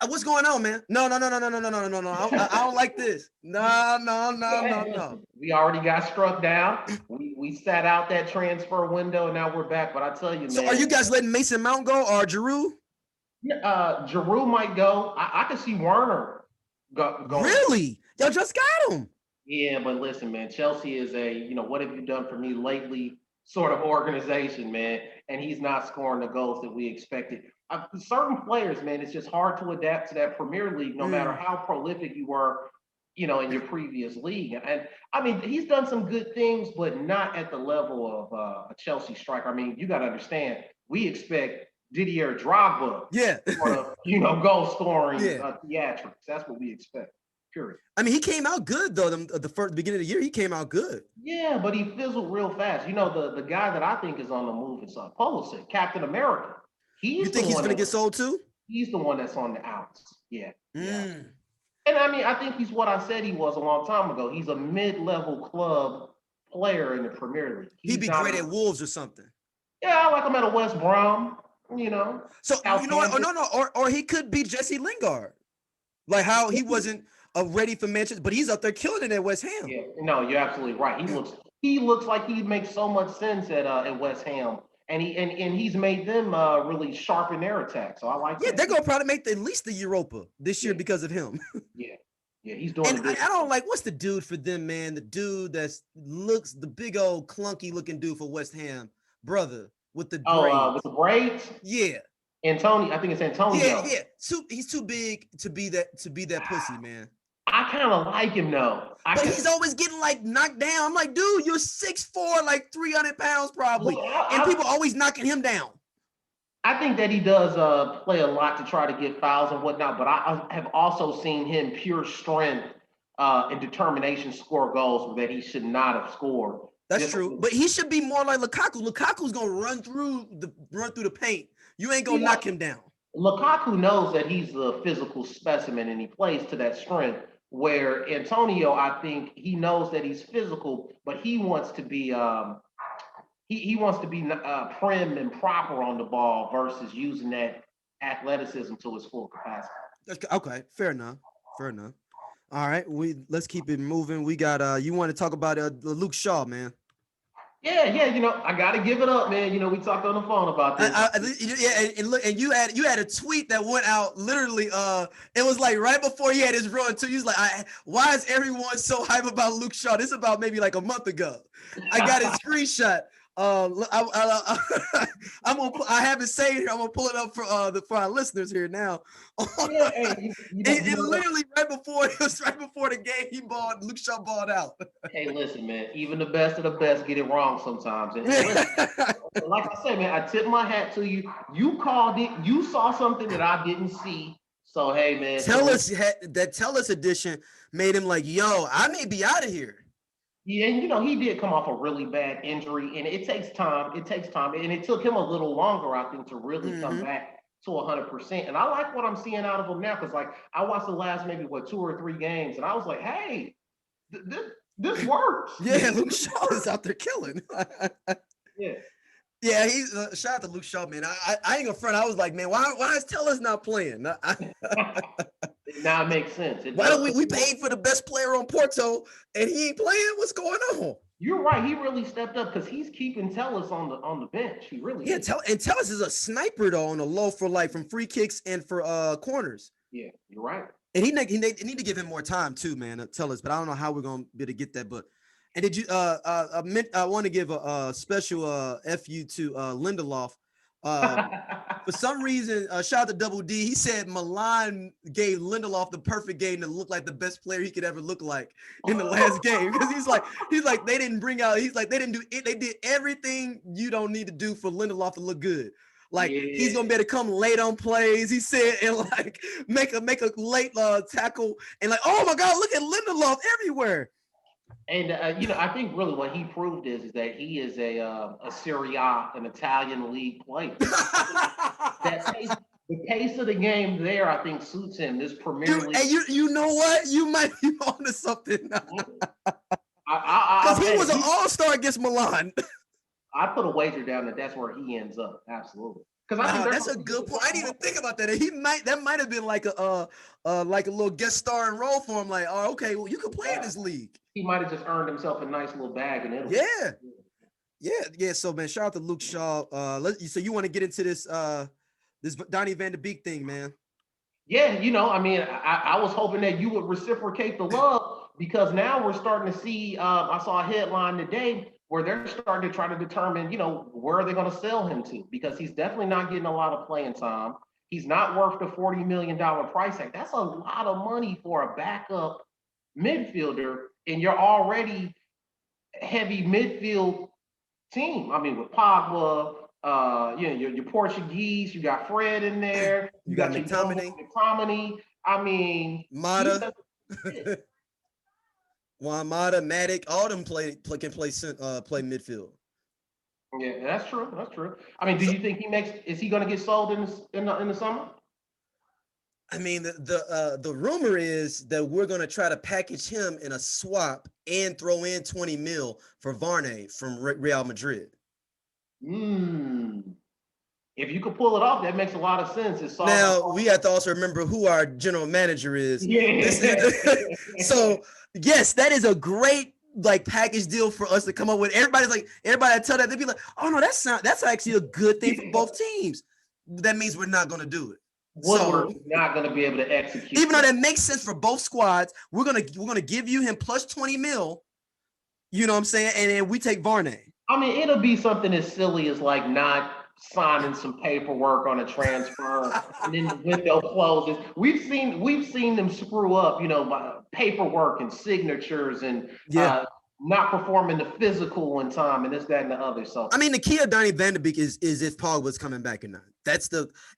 What's going on, man? No. I don't like this. No. We already got struck down. We sat out that transfer window, and now we're back. But I tell you, man. So are you guys letting Mason Mount go or Giroud? Giroud might go. I could see Werner go. Really? Y'all just got him. Yeah, but listen, man. Chelsea is a what have you done for me lately sort of organization, man. And he's not scoring the goals that we expected. Certain players, man, it's just hard to adapt to that Premier League, no matter how prolific you were, in your previous league. And I mean, he's done some good things, but not at the level of a Chelsea striker. I mean, you got to understand, we expect Didier Drogba, goal scoring theatrics. That's what we expect. Period. I mean, he came out good though. The beginning of the year, he came out good. Yeah, but he fizzled real fast. The guy that I think is on the move is Pulisic, Captain America. You think he's going to get sold too? He's the one that's on the outs. Yeah. Yeah. And I mean, I think he's what I said he was a long time ago. He's a mid-level club player in the Premier League. He'd be great at Wolves or something. Yeah, I like him at a West Brom, So, what? Or he could be Jesse Lingard. Like how he wasn't ready for Manchester, but he's up there killing it at West Ham. Yeah, no, you're absolutely right. He looks like he makes so much sense at West Ham. And he's made them really sharpen their attack. So I like that. Yeah, they're gonna probably make at least the Europa this year because of him. Yeah, he's doing. And I don't like what's the dude for them, man. The dude looks the big old clunky looking dude for West Ham, brother with the braids. With the braids. Yeah, Antonio. I think it's Antonio. Yeah. He's too big to be that pussy, man. I kind of like him though. But he's always getting knocked down. I'm like, dude, you're 6'4", like 300 pounds probably. And people always knocking him down. I think that he does play a lot to try to get fouls and whatnot, but I have also seen him pure strength and determination score goals that he should not have scored. That's true. But he should be more like Lukaku. Lukaku's gonna run through the paint. You ain't gonna knock him down. Lukaku knows that he's the physical specimen and he plays to that strength. Where Antonio, I think he knows that he's physical, but he wants to be he wants to be prim and proper on the ball versus using that athleticism to its full capacity. Okay, fair enough. All right, let's keep it moving. We got you want to talk about Luke Shaw, man? Yeah, I got to give it up, man. We talked on the phone about this. And you had a tweet that went out literally. It was like right before he had his run too. He was like, "Why is everyone so hype about Luke Shaw?" This is about maybe like a month ago. I got his screenshot. I'm gonna. I have it saved here. I'm gonna pull it up for our listeners here now. It literally right before the game, Luke Shaw balled out. Hey, listen, man. Even the best of the best get it wrong sometimes. And listen, like I say, man, I tip my hat to you. You called it. You saw something that I didn't see. So hey, man, Tell us edition made him like, yo, I may be out of here. yeah, and he did come off a really bad injury, and it takes time. It takes time, and it took him a little longer, I think, to really come back to 100%. And I like what I'm seeing out of him now because, like, I watched the last maybe 2 or 3 games, and I was like, hey, this works. Yeah, Luke Shaw is out there killing. Yeah. Yeah, he's shout out to Luke Shaw, man. I ain't gonna front. I was like, man, why is Tellers not playing? Now it makes sense. Why don't we paid for the best player on Porto and he ain't playing? What's going on? You're right. He really stepped up because he's keeping Tellers on the bench. He really is. Tellers is a sniper though on the low for like from free kicks and for corners. Yeah, you're right. And he need to give him more time too, man. Tellers, but I don't know how we're gonna be able to get that. But and did you I want to give a special FU to Lindelof. For some reason, shout out to Double D. He said Milan gave Lindelof the perfect game to look like the best player he could ever look like in the last game because he's like they didn't bring out. He's like they didn't do it. They did everything you don't need to do for Lindelof to look good. Like he's gonna be able to come late on plays. He said and like make a late tackle and like oh my God, look at Lindelof everywhere. And I think really what he proved is that he is a Serie A, an Italian league player. The pace of the game there, I think, suits him. This Premier League. And you know what? You might be onto something. Because he was an all-star against Milan. I put a wager down that that's where he ends up. Absolutely. Because that's a good point. I didn't even think about that. That might have been like a little guest starring role for him. Like, oh, okay, well, you can play in this league. He might have just earned himself a nice little bag in Italy. Yeah. So man, shout out to Luke Shaw. So you want to get into this this Donny Van De Beek thing, man? Yeah, I was hoping that you would reciprocate the love because now we're starting to see. I saw a headline today where they're starting to try to determine, where are they going to sell him to? Because he's definitely not getting a lot of playing time. He's not worth the $40 million price tag. That's a lot of money for a backup midfielder, and you're already heavy midfield team. I mean, with Pogba, your Portuguese, you got Fred in there, you got McTominay. I mean, Mata. Juan Mata, Matic, all them can play midfield. Yeah, that's true. That's true. I mean, do you think is he going to get sold in the summer? I mean, the rumor is that we're going to try to package him in a swap and throw in 20 mil for Varane from Real Madrid. If you could pull it off, that makes a lot of sense. Now, we have to also remember who our general manager is. Yeah. So, yes, that is a great package deal for us to come up with. Everybody I tell that, they'd be like, oh, no, that's actually a good thing for both teams. That means we're not going to do it. We're not going to be able to execute. Even though that makes sense for both squads, we're gonna give you him plus 20 mil. You know what I'm saying? And then we take Varane. I mean, it'll be something as silly as like not signing some paperwork on a transfer and then the window closes. We've seen them screw up, by paperwork and signatures and not performing the physical in time and this, that, and the other. So I mean, the key of Donny Van De Beek is if Pogba's coming back or not.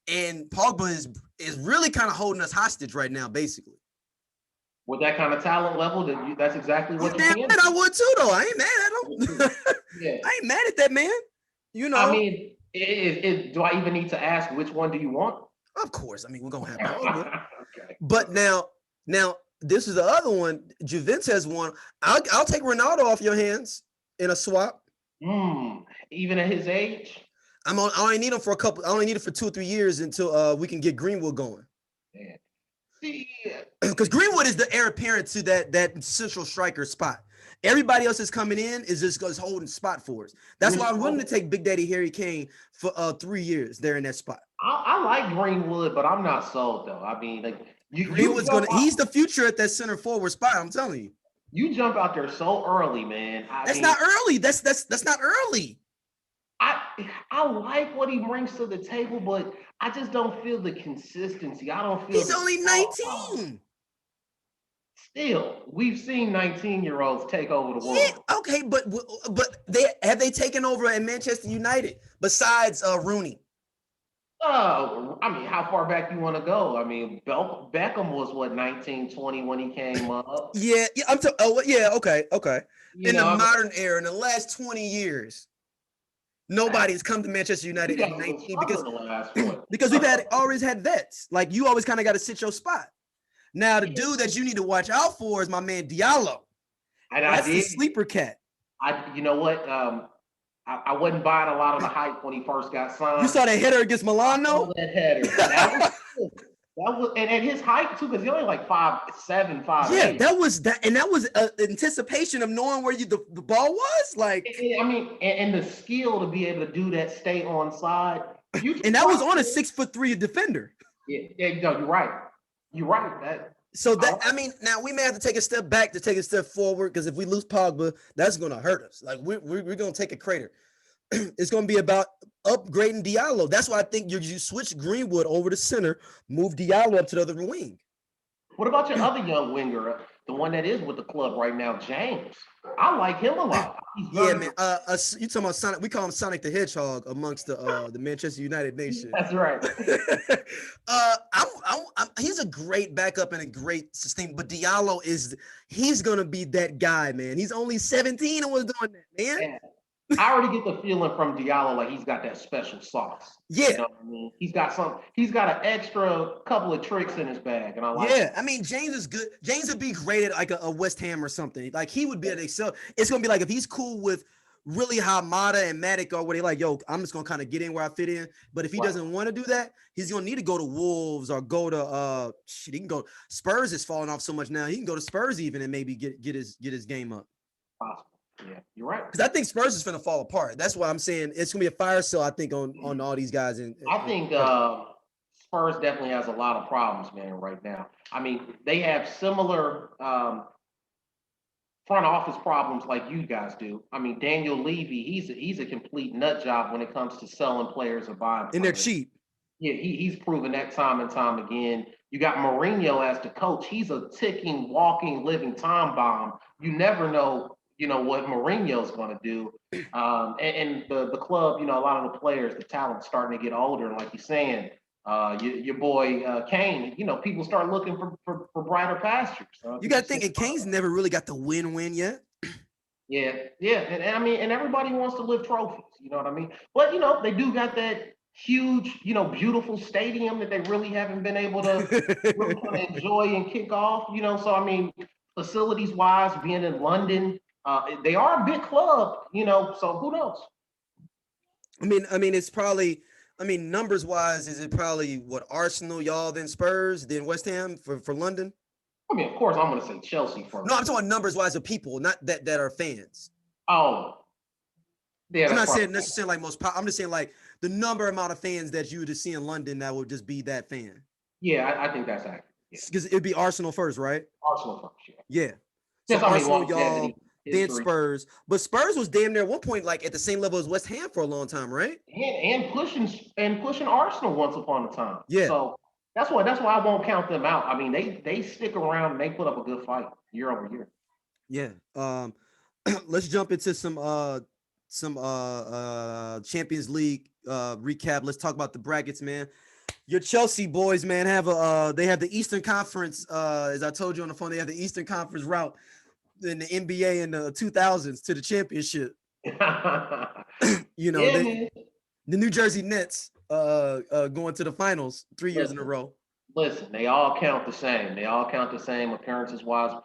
And Pogba is really kind of holding us hostage right now, basically. With that kind of talent level, that's exactly what you can. I would too, though. I ain't mad at him. Yeah. I ain't mad at that man. I mean, do I even need to ask which one do you want? Of course. I mean, we're gonna have Pogba. Okay. But now this is the other one. Juventus has one. I'll take Ronaldo off your hands in a swap. Even at his age. I only need him for I only need it for 2 or 3 years until we can get Greenwood going. Yeah. See, because Greenwood is the heir apparent to that central striker spot. Everybody else is coming in is just holding spot for us. That's why I'm willing to take Big Daddy Harry Kane for 3 years there in that spot. I like Greenwood, but I'm not sold though. I mean, he's the future at that center forward spot. I'm telling you. You jump out there so early, man. That's not early. That's not early. I like what he brings to the table, but I just don't feel the consistency. I don't feel he's only 19. Still, we've seen 19-year-olds take over the world. Yeah, okay, but they taken over at Manchester United besides Rooney? I mean, how far back you want to go? I mean, Beckham was what 19, 20 when he came up. Yeah, yeah. Yeah, okay. You In the know, I mean, modern era, in the last 20 years, nobody's come to Manchester you United guys in have been 19 struggling the last 20. because we've had always had vets. Like you always kind of got to sit your spot. Now, the dude that you need to watch out for is my man Diallo. And I That's the did. sleeper cat. You know what? I wasn't buying a lot of the hype when he first got You signed. said that header against I Milano? saw that header. That was good. That was and his height too, because he's only like 5'7", 5'8". Yeah, that was anticipation of knowing where the ball was. Like, I mean, and the skill to be able to do that, stay on side. You can and that was on a probably, 6'3" defender. yeah, no, you're right. You're right. So that I mean, now we may have to take a step back to take a step forward because if we lose Pogba, that's going to hurt us. Like we're going to take a crater. It's going to be about upgrading Diallo. That's why I think you switch Greenwood over to center, move Diallo up to the other wing. What about your other young winger, the one that is with the club right now, James? I like him a lot. Yeah, man. You talking about Sonic? We call him Sonic the Hedgehog amongst the Manchester United nation. That's right. He's a great backup and a great sustain. But Diallo he's gonna be that guy, man. He's only 17 and was doing that, man. Yeah. I already get the feeling from Diallo like he's got that special sauce. Yeah. You know what I mean? He's got an extra couple of tricks in his bag, and I like it. I mean, James is good. James would be great at like a West Ham or something. Like he would be at Excel. It's gonna be like if he's cool with really how Mata and Matic are, where they like, yo, I'm just gonna kind of get in where I fit in. But if he doesn't want to do that, he's gonna need to go to Wolves or go to he can go. Spurs is falling off so much now. He can go to Spurs even and maybe get his game up. Possible. Yeah, you're right. Because I think Spurs is gonna fall apart. That's why I'm saying it's gonna be a fire sale. I think on all these guys. I think Spurs definitely has a lot of problems, man, right now. I mean, they have similar front office problems like you guys do. I mean, Daniel Levy, he's a complete nut job when it comes to selling players or buying players. And they're cheap. Yeah, he's proven that time and time again. You got Mourinho as the coach. He's a ticking, walking, living time bomb. You never know, what Mourinho's going to do. And the club, a lot of the players, the talent's starting to get older. And like you're saying, your boy Kane, people start looking for brighter pastures. You got to think, and Kane's never really got the win-win yet. Yeah. And I mean, and everybody wants to lift trophies. You know what I mean? But, they do got that huge, beautiful stadium that they really haven't been able to really kind of enjoy and kick off. So I mean, facilities wise, being in London, they are a big club. So who knows? I mean, it's probably. I mean, numbers wise, is it probably what Arsenal, y'all, then Spurs, then West Ham for London? I mean, of course, I'm going to say Chelsea first. No, I'm talking numbers wise of people, not that are fans. Oh, yeah. I'm not saying necessarily like most. I'm just saying like the amount of fans that you would see in London that would just be that fan. Yeah, I think that's accurate. Because it'd be Arsenal first, right? Arsenal first, yeah. So Arsenal, y'all, then Spurs. But Spurs was damn near at one point like at the same level as West Ham for a long time, right? And pushing Arsenal once upon a time. Yeah. So that's why I won't count them out. I mean, they stick around and they put up a good fight year over year. Yeah. Let's jump into some Champions League recap. Let's talk about the brackets, man. Your Chelsea boys, man, they have the Eastern Conference. As I told you on the phone, they have the Eastern Conference route in the NBA in the 2000s to the championship. The New Jersey Nets going to the finals 3 years in a row. Listen, they all count the same. They all count the same appearances wise.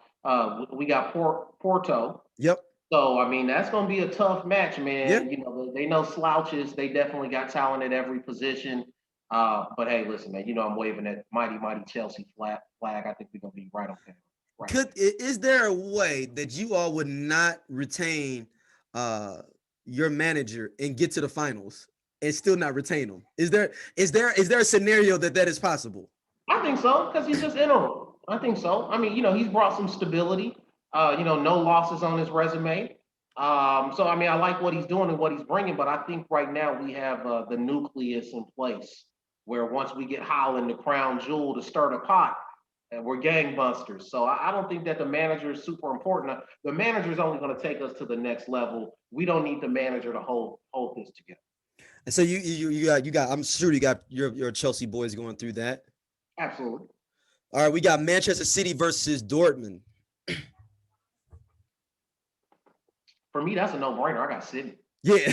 We got Porto. Yep. So I mean, that's going to be a tough match, man. Yep. They know slouches. They definitely got talent at every position. But hey, listen, man. I'm waving that mighty Chelsea flag. I think we're going to be right on there. Right. Is there a way that you all would not retain your manager and get to the finals and still not retain him? Is there a scenario that is possible? I think so, because he's just interim. I think so. I mean, he's brought some stability. No losses on his resume. So I mean, I like what he's doing and what he's bringing, but I think right now we have the nucleus in place where once we get Haaland, the crown jewel, to stir the pot, and we're gangbusters. So I don't think that the manager is super important. The manager is only going to take us to the next level. We don't need the manager to hold this together. And so you got. I'm sure you got your Chelsea boys going through that. Absolutely. All right, we got Manchester City versus Dortmund. For me, that's a no-brainer. I got City. Yeah. I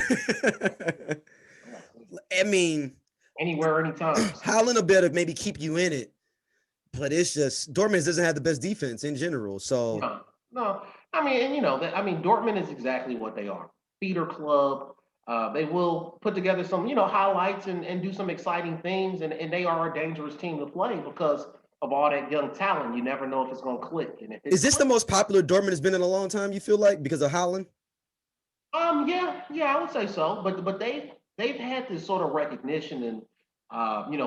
got City. I mean, Anywhere, anytime. Haaland will better maybe keep you in it, but it's just Dortmund doesn't have the best defense in general. So No, no. I mean, and Dortmund is exactly what they are. Feeder club. They will put together some, highlights and do some exciting things, and they are a dangerous team to play because of all that young talent. You never know if it's going to click. And if is it this the clicks, most popular Dortmund has been in a long time? You feel like because of Haaland? yeah, I would say so. But they've had this sort of recognition and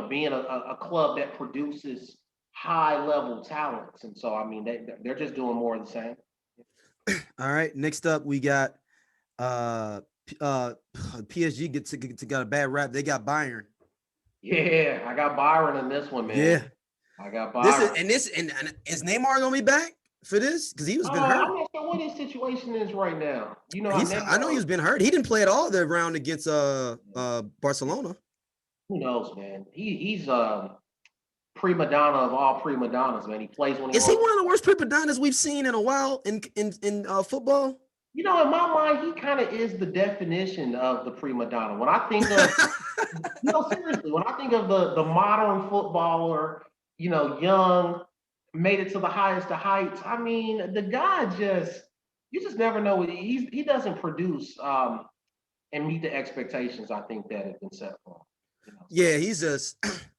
being a club that produces high level talents, and so I mean they're just doing more of the same. All right. Next up, we got uh PSG got a bad rap. They got Bayern. Yeah, I got Byron in this one, Yeah. man. I got This is Byron. and is Neymar gonna be back for this? Because he was been hurt. I'm not sure what his situation is right now. I know he's been hurt. He didn't play at all the round against Barcelona. Who knows, man? He's prima donna of all prima donnas, man. He plays when he Is he wants. one of the worst prima donnas we've seen in a while in football? In my mind, he kind of is the definition of the prima donna. When I think of, seriously, when I think of the modern footballer, young, made it to the highest of heights. I mean, the guy you just never know. He doesn't produce and meet the expectations I think that have been set for him. Yeah, he's just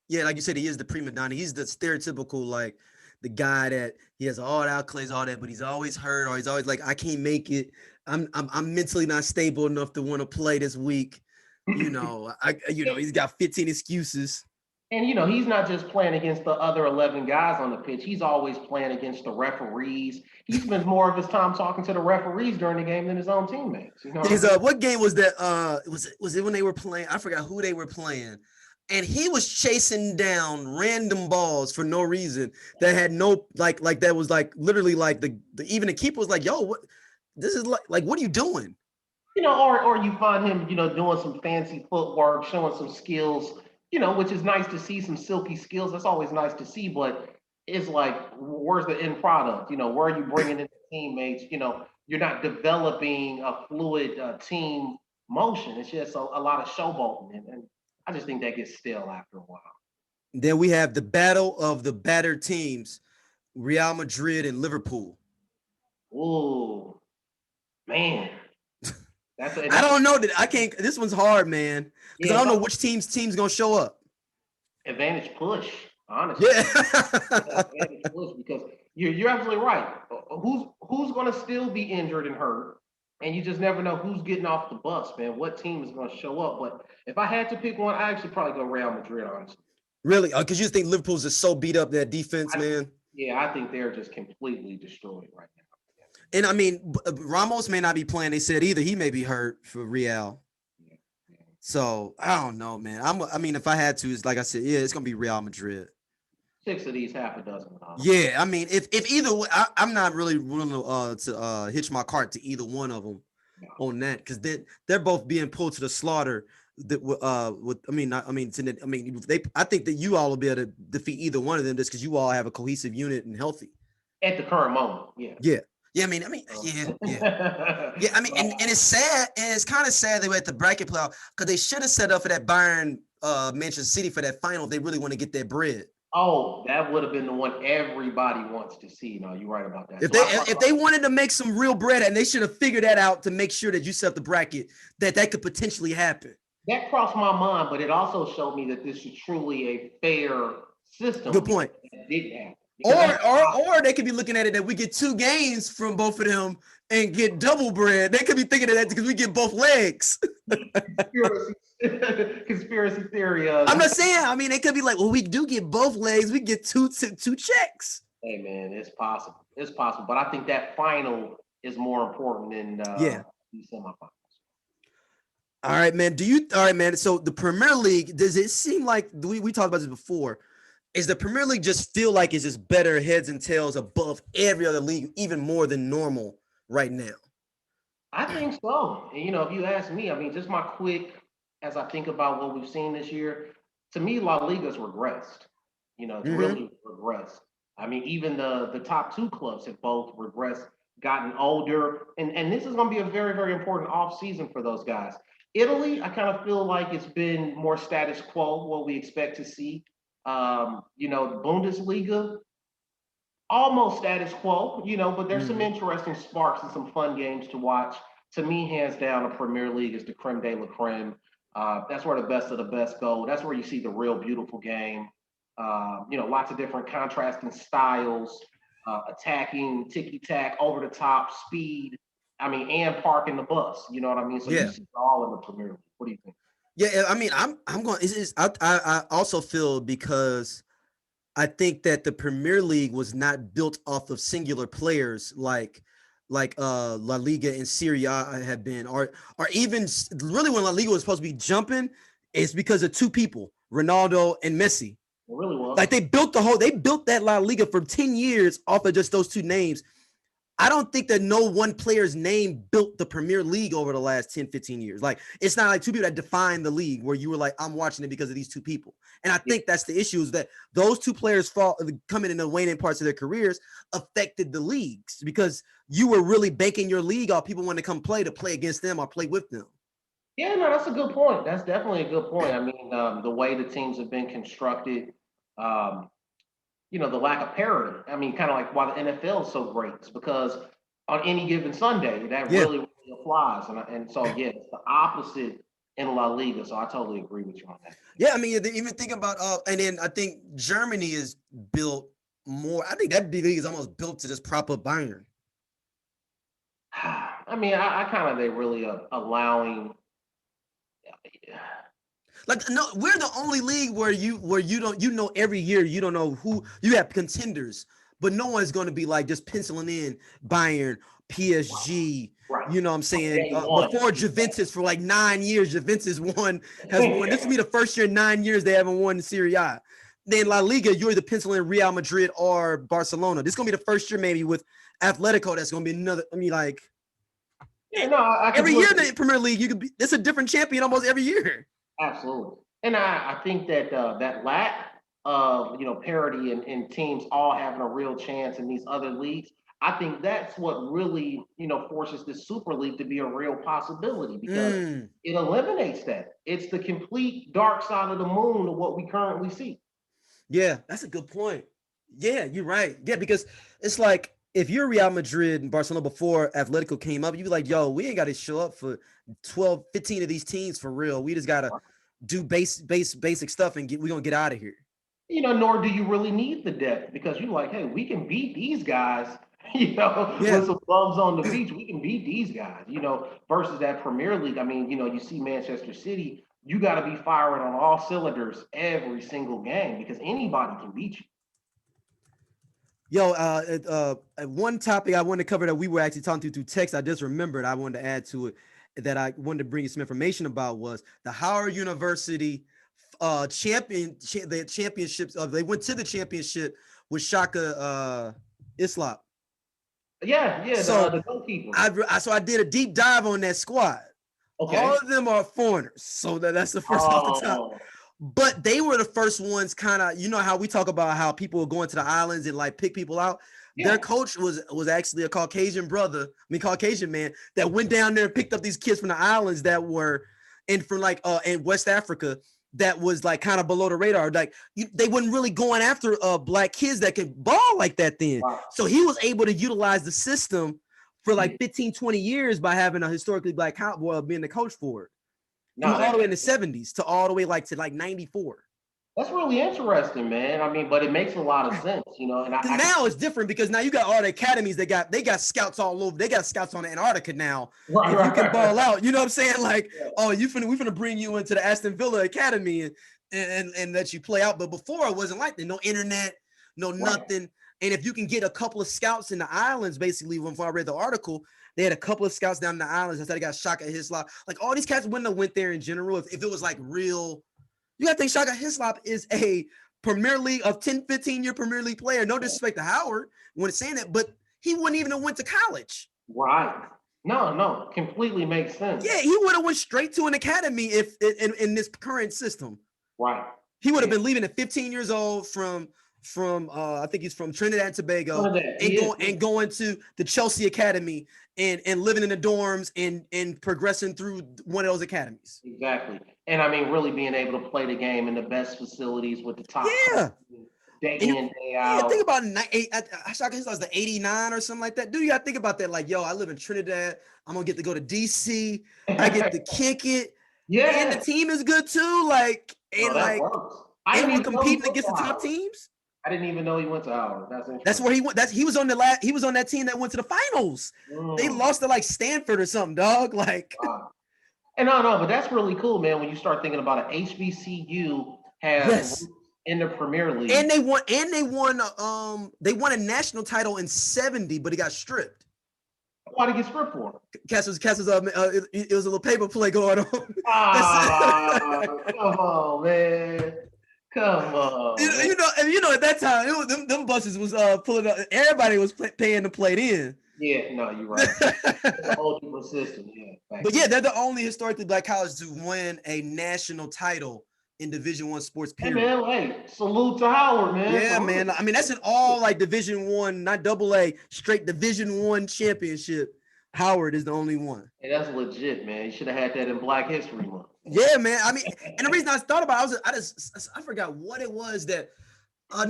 yeah, like you said, he is the prima donna. He's the stereotypical like the guy that he has all the accolades, all that, but he's always hurt or he's always like, I can't make it. I'm mentally not stable enough to want to play this week. He's got 15 excuses. And he's not just playing against the other 11 guys on the pitch. He's always playing against the referees. He spends more of his time talking to the referees during the game than his own teammates. What game was that? Was it when they were playing? I forgot who they were playing. And he was chasing down random balls for no reason that had no like that was like literally like the even the keeper was like, yo, what this is like what are you doing? Or you find him, doing some fancy footwork, showing some skills, which is nice to see, some silky skills. That's always nice to see, but it's like, where's the end product? Where are you bringing in the teammates? You're not developing a fluid team motion. It's just a lot of showboating, and I just think that gets stale after a while. Then we have the battle of the battered teams, Real Madrid and Liverpool. Ooh, man. I don't know that I can't. This one's hard, man, because I don't know which team's gonna show up. Advantage push, honestly. Yeah. Advantage push because you're absolutely right. Who's gonna still be injured and hurt, and you just never know who's getting off the bus, man. What team is gonna show up? But if I had to pick one, I actually probably go Real Madrid, honestly. Really? Because you think Liverpool's just so beat up that defense, man? Yeah, I think they're just completely destroyed right now. And I mean, Ramos may not be playing. They said either he may be hurt for Real. Yeah. So I don't know, man. I mean, if I had to, it's like I said, yeah, it's gonna be Real Madrid. 6 of these, half a dozen. Yeah, I mean, if either way, I'm not really willing to hitch my cart to either one of them on that because they're both being pulled to the slaughter. I think that you all will be able to defeat either one of them just because you all have a cohesive unit and healthy at the current moment. Yeah. Yeah. Yeah, I mean, yeah. I mean, and it's sad, and it's kind of sad they were at the bracket playoff because they should have set up for that Bayern Manchester City for that final if they really want to get that bread. Oh, that would have been the one everybody wants to see. No, you're right about that. If they wanted to make some real bread, and they should have figured that out to make sure that you set up the bracket, that could potentially happen. That crossed my mind, but it also showed me that this is truly a fair system. Good point. That didn't happen. Or they could be looking at it that we get 2 games from both of them and get double bread. They could be thinking of that because we get both legs. Conspiracy theory. I'm not saying. I mean, they could be like, well, we do get both legs. We get two checks. Hey, man, it's possible. It's possible. But I think that final is more important than the semifinals. All right, man. All right, man. So the Premier League, does it seem like we talked about this before? Is the Premier League just feel like it's just better heads and tails above every other league, even more than normal right now? I think so. And, if you ask me, I mean, just my quick as I think about what we've seen this year, to me, La Liga's regressed. It's Hmm. really regressed. I mean, even the top two clubs have both regressed, gotten older, and this is going to be a very, very important off season for those guys. Italy, I kind of feel like it's been more status quo, what we expect to see. The Bundesliga, almost status quo, but there's some Hmm. interesting sparks and some fun games to watch. To me, hands down, the Premier League is the creme de la creme. That's where the best of the best go. That's where you see the real beautiful game. Lots of different contrasting styles, attacking, ticky tack, over the top, speed. I mean, and parking the bus. You know what I mean? So you Yeah. see it all in the Premier League. What do you think? Yeah, I mean, I'm going. I also feel because I think that the Premier League was not built off of singular players like La Liga and Serie A have been, or even really when La Liga was supposed to be jumping, it's because of two people, Ronaldo and Messi. It really Like was. they built that La Liga for 10 years off of just those two names. I don't think that no one player's name built the Premier League over the last 10, 15 years. Like, it's not like two people that define the league where you were like, I'm watching it because of these two people. And I Yeah. think that's the issue is that those two players coming in the waning parts of their careers affected the leagues because you were really baking your league off people wanting to play against them or play with them. Yeah, no, that's a good point. That's definitely a good point. I mean, the way the teams have been constructed, um, the lack of parity. I mean, kind of like why the NFL is so great is because on any given Sunday, that Yeah. really, really applies. And so, yeah, it's the opposite in La Liga. So I totally agree with you on that. Yeah, I mean, even think about and then I think Germany is built more. I think that league is almost built to just prop up Bayern. I mean, I kind of they really allowing. Like no, we're the only league where you don't every year you don't know who you have contenders, but no one's going to be like just penciling in Bayern, PSG. Right. You know what I'm saying? Day one. Before Juventus for like 9 years, Juventus has won. This will be the first year in 9 years they haven't won Serie A. Then La Liga, you're either penciling Real Madrid or Barcelona. This is gonna be the first year maybe with Atletico. That's gonna be another. I mean, like Yeah, no, I every year in completely. the Premier League, you could be. It's a different champion almost every year. Absolutely. And I think that that lack of parity and teams all having a real chance in these other leagues, I think that's what really forces this Super League to be a real possibility because Mm. it eliminates that. It's the complete dark side of the moon of what we currently see. Yeah, that's a good point. Yeah, you're right. Yeah, because it's like if you're Real Madrid and Barcelona before Atletico came up, you'd be like, yo, we ain't got to show up for 12, 15 of these teams for real. We just got to do basic stuff and we're going to get out of here. Nor do you really need the depth because you're like, hey, we can beat these guys, Yeah. with some bums on the beach. We can beat these guys, versus that Premier League. I mean, you see Manchester City, you got to be firing on all cylinders every single game because anybody can beat you. Yo, one topic I wanted to cover that we were actually talking through text, I just remembered I wanted to add to it that I wanted to bring you some information about was the Howard University the championships. They went to the championship with Shaka Hislop. Yeah, yeah, So the goalkeeper. I did a deep dive on that squad. All Okay. of them are foreigners, so that's the first off the top. Oh, But they were the first ones, kind of. You know how we talk about how people were going to the islands and like pick people out. Their yeah. coach was actually a Caucasian brother, Caucasian man that went down there and picked up these kids from the islands that were from like in West Africa that was like kind of below the radar. Like they wasn't really going after black kids that could ball like that then. Wow. So he was able to utilize the system for like Yeah. 15, 20 years by having a historically black cowboy being the coach for it. From No, all the way in the 70s to all the way to 94. that's really interesting, man. I mean, but it makes a lot of sense, and Because I can. now it's different because now you got all the academies they got scouts all over. They got scouts on Antarctica now. Right, If you right, can right, ball right. out, you know what I'm saying? Like, Yeah. oh, we finna bring you into the Aston Villa Academy and let you play out. But before it wasn't like that. No internet, no nothing. And if you can get a couple of scouts in the islands, basically, when I read the article, they had a couple of scouts down in the islands. That's how they got Shaka Hislop. Like all these cats wouldn't have went there in general if it was like real. You gotta think Shaka Hislop is a Premier League of 10, 15-year Premier League player. No disrespect to Howard when it's saying that, but he wouldn't even have went to college. Right. No, completely makes sense. Yeah, he would have went straight to an academy if in this current system. Right. He would have been leaving at 15 years old from I think he's from Trinidad and Tobago, and going to the Chelsea Academy and living in the dorms and progressing through one of those academies. Exactly. And I mean, really being able to play the game in the best facilities with the top. Yeah. Day in, day out. Yeah, think about Shaka Hislop was the 89 or something like that. Dude, you gotta think about that. Like, yo, I live in Trinidad. I'm gonna get to go to DC. I get to kick it. Yeah. And the team is good too. Like, and we're competing against the top teams. I didn't even know he went to Howard. That's where he went. He was on that team that went to the finals. They lost to like Stanford or something, dog. Like, wow. And no, but that's really cool, man. When you start thinking about it, HBCU has in the Premier League, and they won a national title in '70, but it got stripped. Why did it get stripped for? Cass was it was a little paper play going on. Come on, man. Come on. You know, at that time, it was, them buses was pulling up. Everybody was paying to play it in. Yeah, no, you're right. The ultimate system, yeah. But yeah, they're the only historically Black college to win a national title in Division I sports. Period. Hey man, hey, salute to Howard, man. Yeah, man. I mean, that's an all like Division I, not AA, straight Division I championship. Howard is the only one. Hey, that's legit, man. You should have had that in Black History Month. Yeah, man. I mean, and the reason I thought about it, I forgot what it was that. I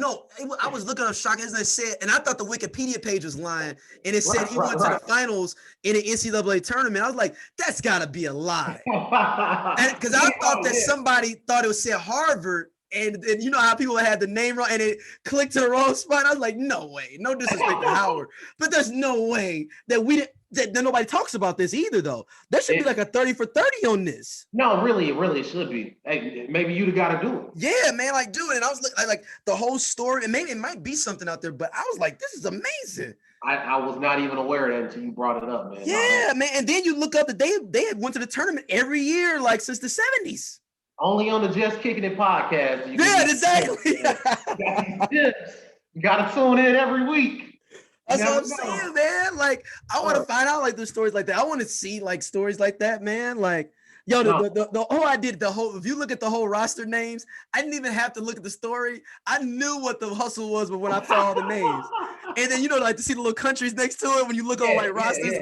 was looking up Shaka Hislop, and it said, and I thought the Wikipedia page was lying, and it said he went to the finals in an NCAA tournament. I was like, that's got to be a lie, because I thought that somebody thought it was said Harvard, and you know how people had the name wrong, and it clicked to the wrong spot. I was like, no way, no disrespect to Howard, but there's no way that that nobody talks about this either, though. There should be like a 30 for 30 on this. No, really, it really should be. Hey, maybe you'd have got to do it. Yeah, man, like do it. And I was like the whole story, and maybe it might be something out there, but I was like, this is amazing. I was not even aware of that until you brought it up, man. Yeah, man. And then you look up that they had went to the tournament every year, like since the 70s. Only on the Just Kicking It podcast. Exactly. You got to tune in every week. That's what I'm saying, man. Like, I want to find out like the stories like that. I want to see like stories like that, man. Like, yo, the whole I did if you look at the whole roster names, I didn't even have to look at the story. I knew what the hustle was, but when I saw all the names, and then like to see the little countries next to it when you look on like rosters.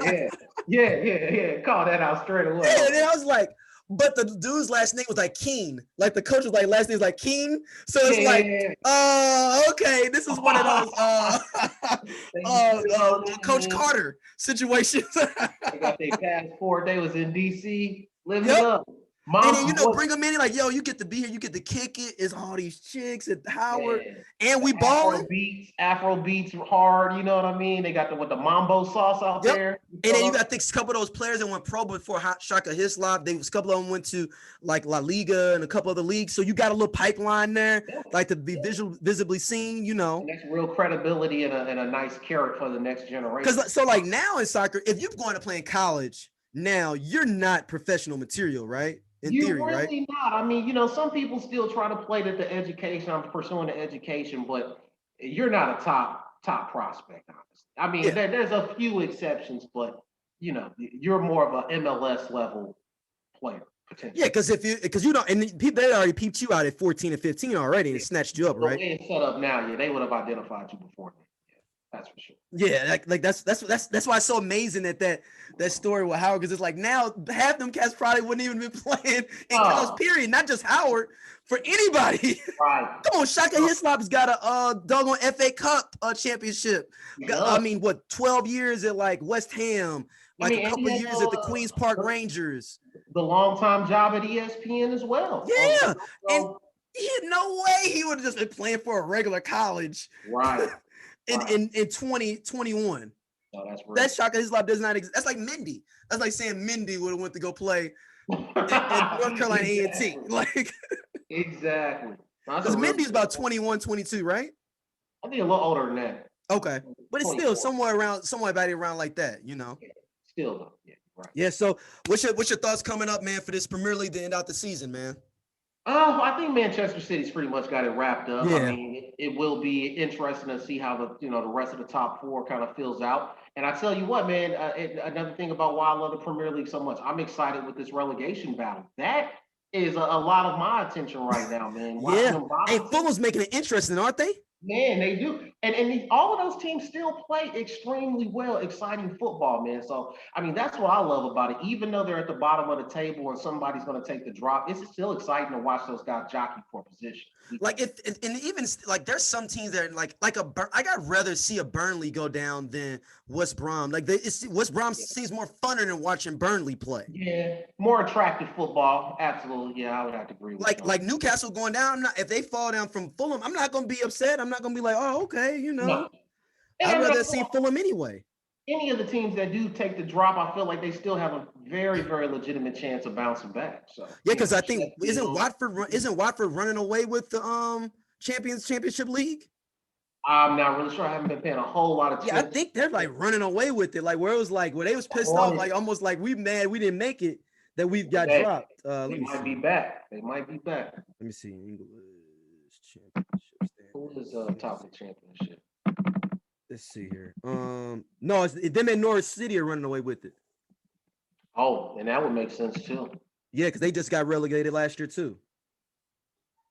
Yeah. Call that out straight away. Yeah, and then I was like. But the dude's last name was like Keen. Like the coach was like last name is like Keen. So it's okay, this is one of those Coach Carter situations. They got their passport. They was in DC living up. And then bring them in like, yo, you get to be here, you get to kick it. It's all these chicks at Howard, and we balling. Afro beats hard. You know what I mean? They got the mambo sauce out there. And then you got a couple of those players that went pro before Shaka Hislop. A couple of them went to like La Liga and a couple other leagues. So you got a little pipeline there, like to be visibly seen. And that's real credibility and a nice carrot for the next generation. Because so like now in soccer, if you're going to play in college, now you're not professional material, right? In theory, really right? Not. I mean, some people still try to play that the education. I'm pursuing the education, but you're not a top prospect, honestly. I mean, there's a few exceptions, but you're more of an MLS level player potentially. Yeah, because and people they already peeped you out at 14 and 15 already and snatched you up, right? The way it's set up now, they would have identified you before. That's for sure. Yeah, like that's why it's so amazing that story with Howard, because it's like now half them cats probably wouldn't even been playing in college, period. Not just Howard, for anybody. Right. Come on, Shaka Hislop's got a doggone FA Cup championship. I mean, 12 years at like West Ham, like a couple of years at the Queens Park Rangers. The long-time job at ESPN as well. Yeah, and no way he would have just been playing for a regular college. Right. In 2021. No, that's real. That Shaka Hislop does not exist. That's like Mindy. That's like saying Mindy would have went to go play at North Carolina A&T. Like exactly. Because Mindy's about 21, 22, right? I think a little older than that. Okay. But it's 24. Still somewhere around like that, Yeah, still though. Yeah, right. Yeah, so what's your thoughts coming up, man, for this Premier League to end out the season, man? Oh, I think Manchester City's pretty much got it wrapped up. I Yeah. mean, it will be interesting to see how the rest of the top four kind of fills out. And I tell you what, man, another thing about why I love the Premier League so much, I'm excited with this relegation battle. That is a lot of my attention right now, man. Watching Yeah. them Hey, bottom two. Fulham's making it interesting, aren't they? Man, they do, and all of those teams still play extremely well, exciting football, man. So I mean, that's what I love about it. Even though they're at the bottom of the table and somebody's going to take the drop, it's still exciting to watch those guys jockey for position. Like if and even like there's some teams that I got rather see a Burnley go down than West Brom. Like West Brom seems more funner than watching Burnley play. Yeah, more attractive football. Absolutely, yeah, I would have to agree with you. Like Newcastle going down. If they fall down from Fulham, I'm not gonna be upset. I'm not gonna be like, oh, okay, No, I'd and rather see Fulham anyway. any of the teams that do take the drop, I feel like they still have a very, very legitimate chance of bouncing back. So yeah, because I think isn't Watford running away with the Championship League? I'm not really sure. I haven't been paying a whole lot of attention. Yeah, I think they're like running away with it. Like where it was like where they was pissed off, like almost like we mad we didn't make it, that we've got dropped. They might be back. They might be back. Let me see. English Championship. Who is top of the championship? Let's see here. No, it's them and Norwich City are running away with it. Oh, and that would make sense too. Yeah, because they just got relegated last year too.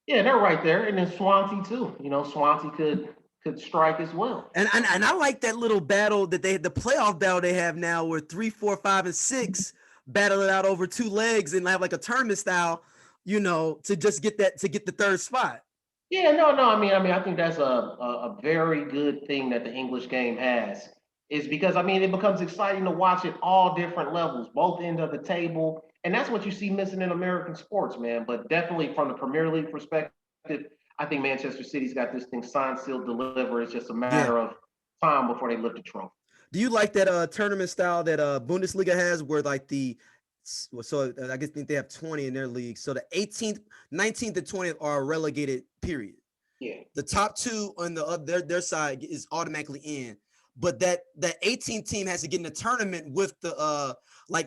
Yeah, they're right there, and then Swansea too. Swansea could strike as well. And I like that little battle that the playoff battle they have now, where 3, 4, 5, and 6 battle it out over 2 legs and have like a tournament style, to just get the third spot. Yeah, no. I mean, I think that's a very good thing that the English game has, is because it becomes exciting to watch at all different levels, both ends of the table, and that's what you see missing in American sports, man. But definitely from the Premier League perspective, I think Manchester City's got this thing signed, sealed, delivered. It's just a matter of time before they lift the trophy. Do you like that tournament style that Bundesliga has, where like so I guess they have 20 in their league. So the 18th, 19th, and 20th are relegated, period. Yeah. The top 2 on their side is automatically in. But that 18th team has to get in the tournament with the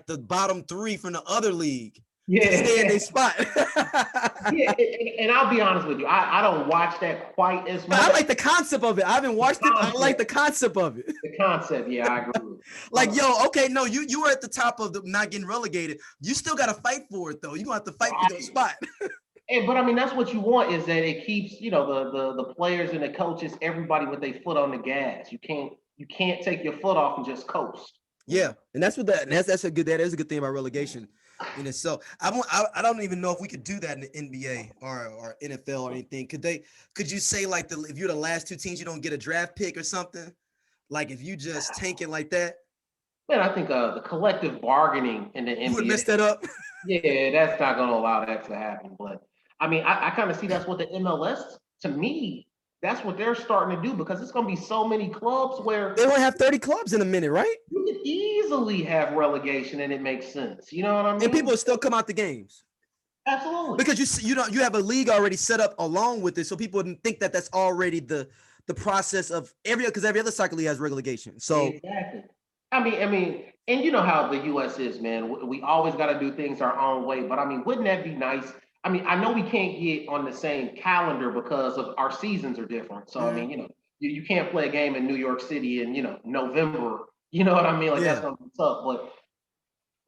the bottom 3 from the other league. Yeah. To stay in their spot. Yeah, and I'll be honest with you, I don't watch that quite as much. But I like the concept of it. I haven't watched it. I like the concept of it. The concept, yeah, I agree with you. Like, okay, no, you were at the top of the not getting relegated. You still got to fight for it, though. You're going to have to fight for your spot. But that's what you want, is that it keeps, the players and the coaches, everybody with their foot on the gas. You can't take your foot off and just coast. Yeah, and that's a good thing about relegation. So I don't even know if we could do that in the NBA or NFL or anything. Could you say like if you're the last 2 teams, you don't get a draft pick or something? Like if you just tank it like that? Man, I think the collective bargaining in the NBA. You would mess that up? Yeah, that's not going to allow that to happen. But I kind of see that's what the MLS, to me, that's what they're starting to do, because it's going to be so many clubs where they want to have 30 clubs in a minute, right? You could easily have relegation and it makes sense. You know what I mean? And people will still come out the games. Absolutely. Because you have a league already set up along with it, so people wouldn't think that that's already the process of because every other soccer league has relegation. So exactly. And you know how the U.S. is, man. We always got to do things our own way. But wouldn't that be nice? I know we can't get on the same calendar because of our seasons are different. So you can't play a game in New York City in November. You know what I mean? Like that's gonna be tough. But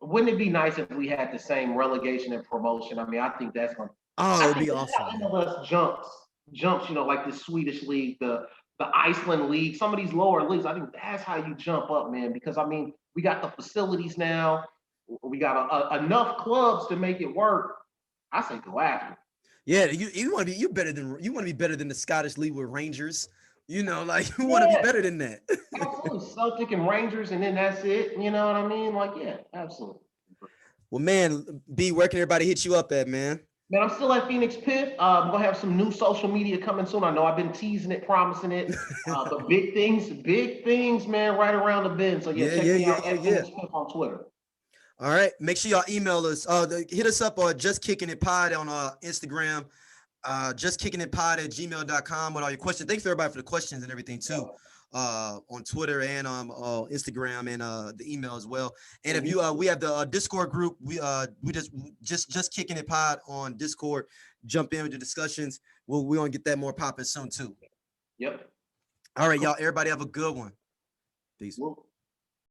wouldn't it be nice if we had the same relegation and promotion? I think that's gonna. Oh, it'd be awesome. MLS jumps. Like the Swedish league, the Iceland league, some of these lower leagues. I think that's how you jump up, man. Because we got the facilities now. We got enough clubs to make it work. I say go after it. Yeah, you want to be better than the Scottish league with Rangers. You want to be better than that. Absolutely, Celtic and Rangers, and then that's it. You know what I mean? Like, yeah, absolutely. Well, man, B, where can everybody hit you up at, man? Man, I'm still at Phoenix Piff. I'm gonna have some new social media coming soon. I know I've been teasing it, promising it. But big things, man, right around the bend. So check me out at Phoenix Piff on Twitter. All right, make sure y'all email us. Hit us up or Just Kicking It Pod on Instagram. Just kicking it pod at gmail.com with all your questions. Thanks for everybody for the questions and everything too. On Twitter and Instagram and the email as well. And if you we have the Discord group, we just kicking it pod on Discord. Jump in with the discussions. We're gonna get that more popping soon too. Yep. All right, y'all. Everybody have a good one. Peace.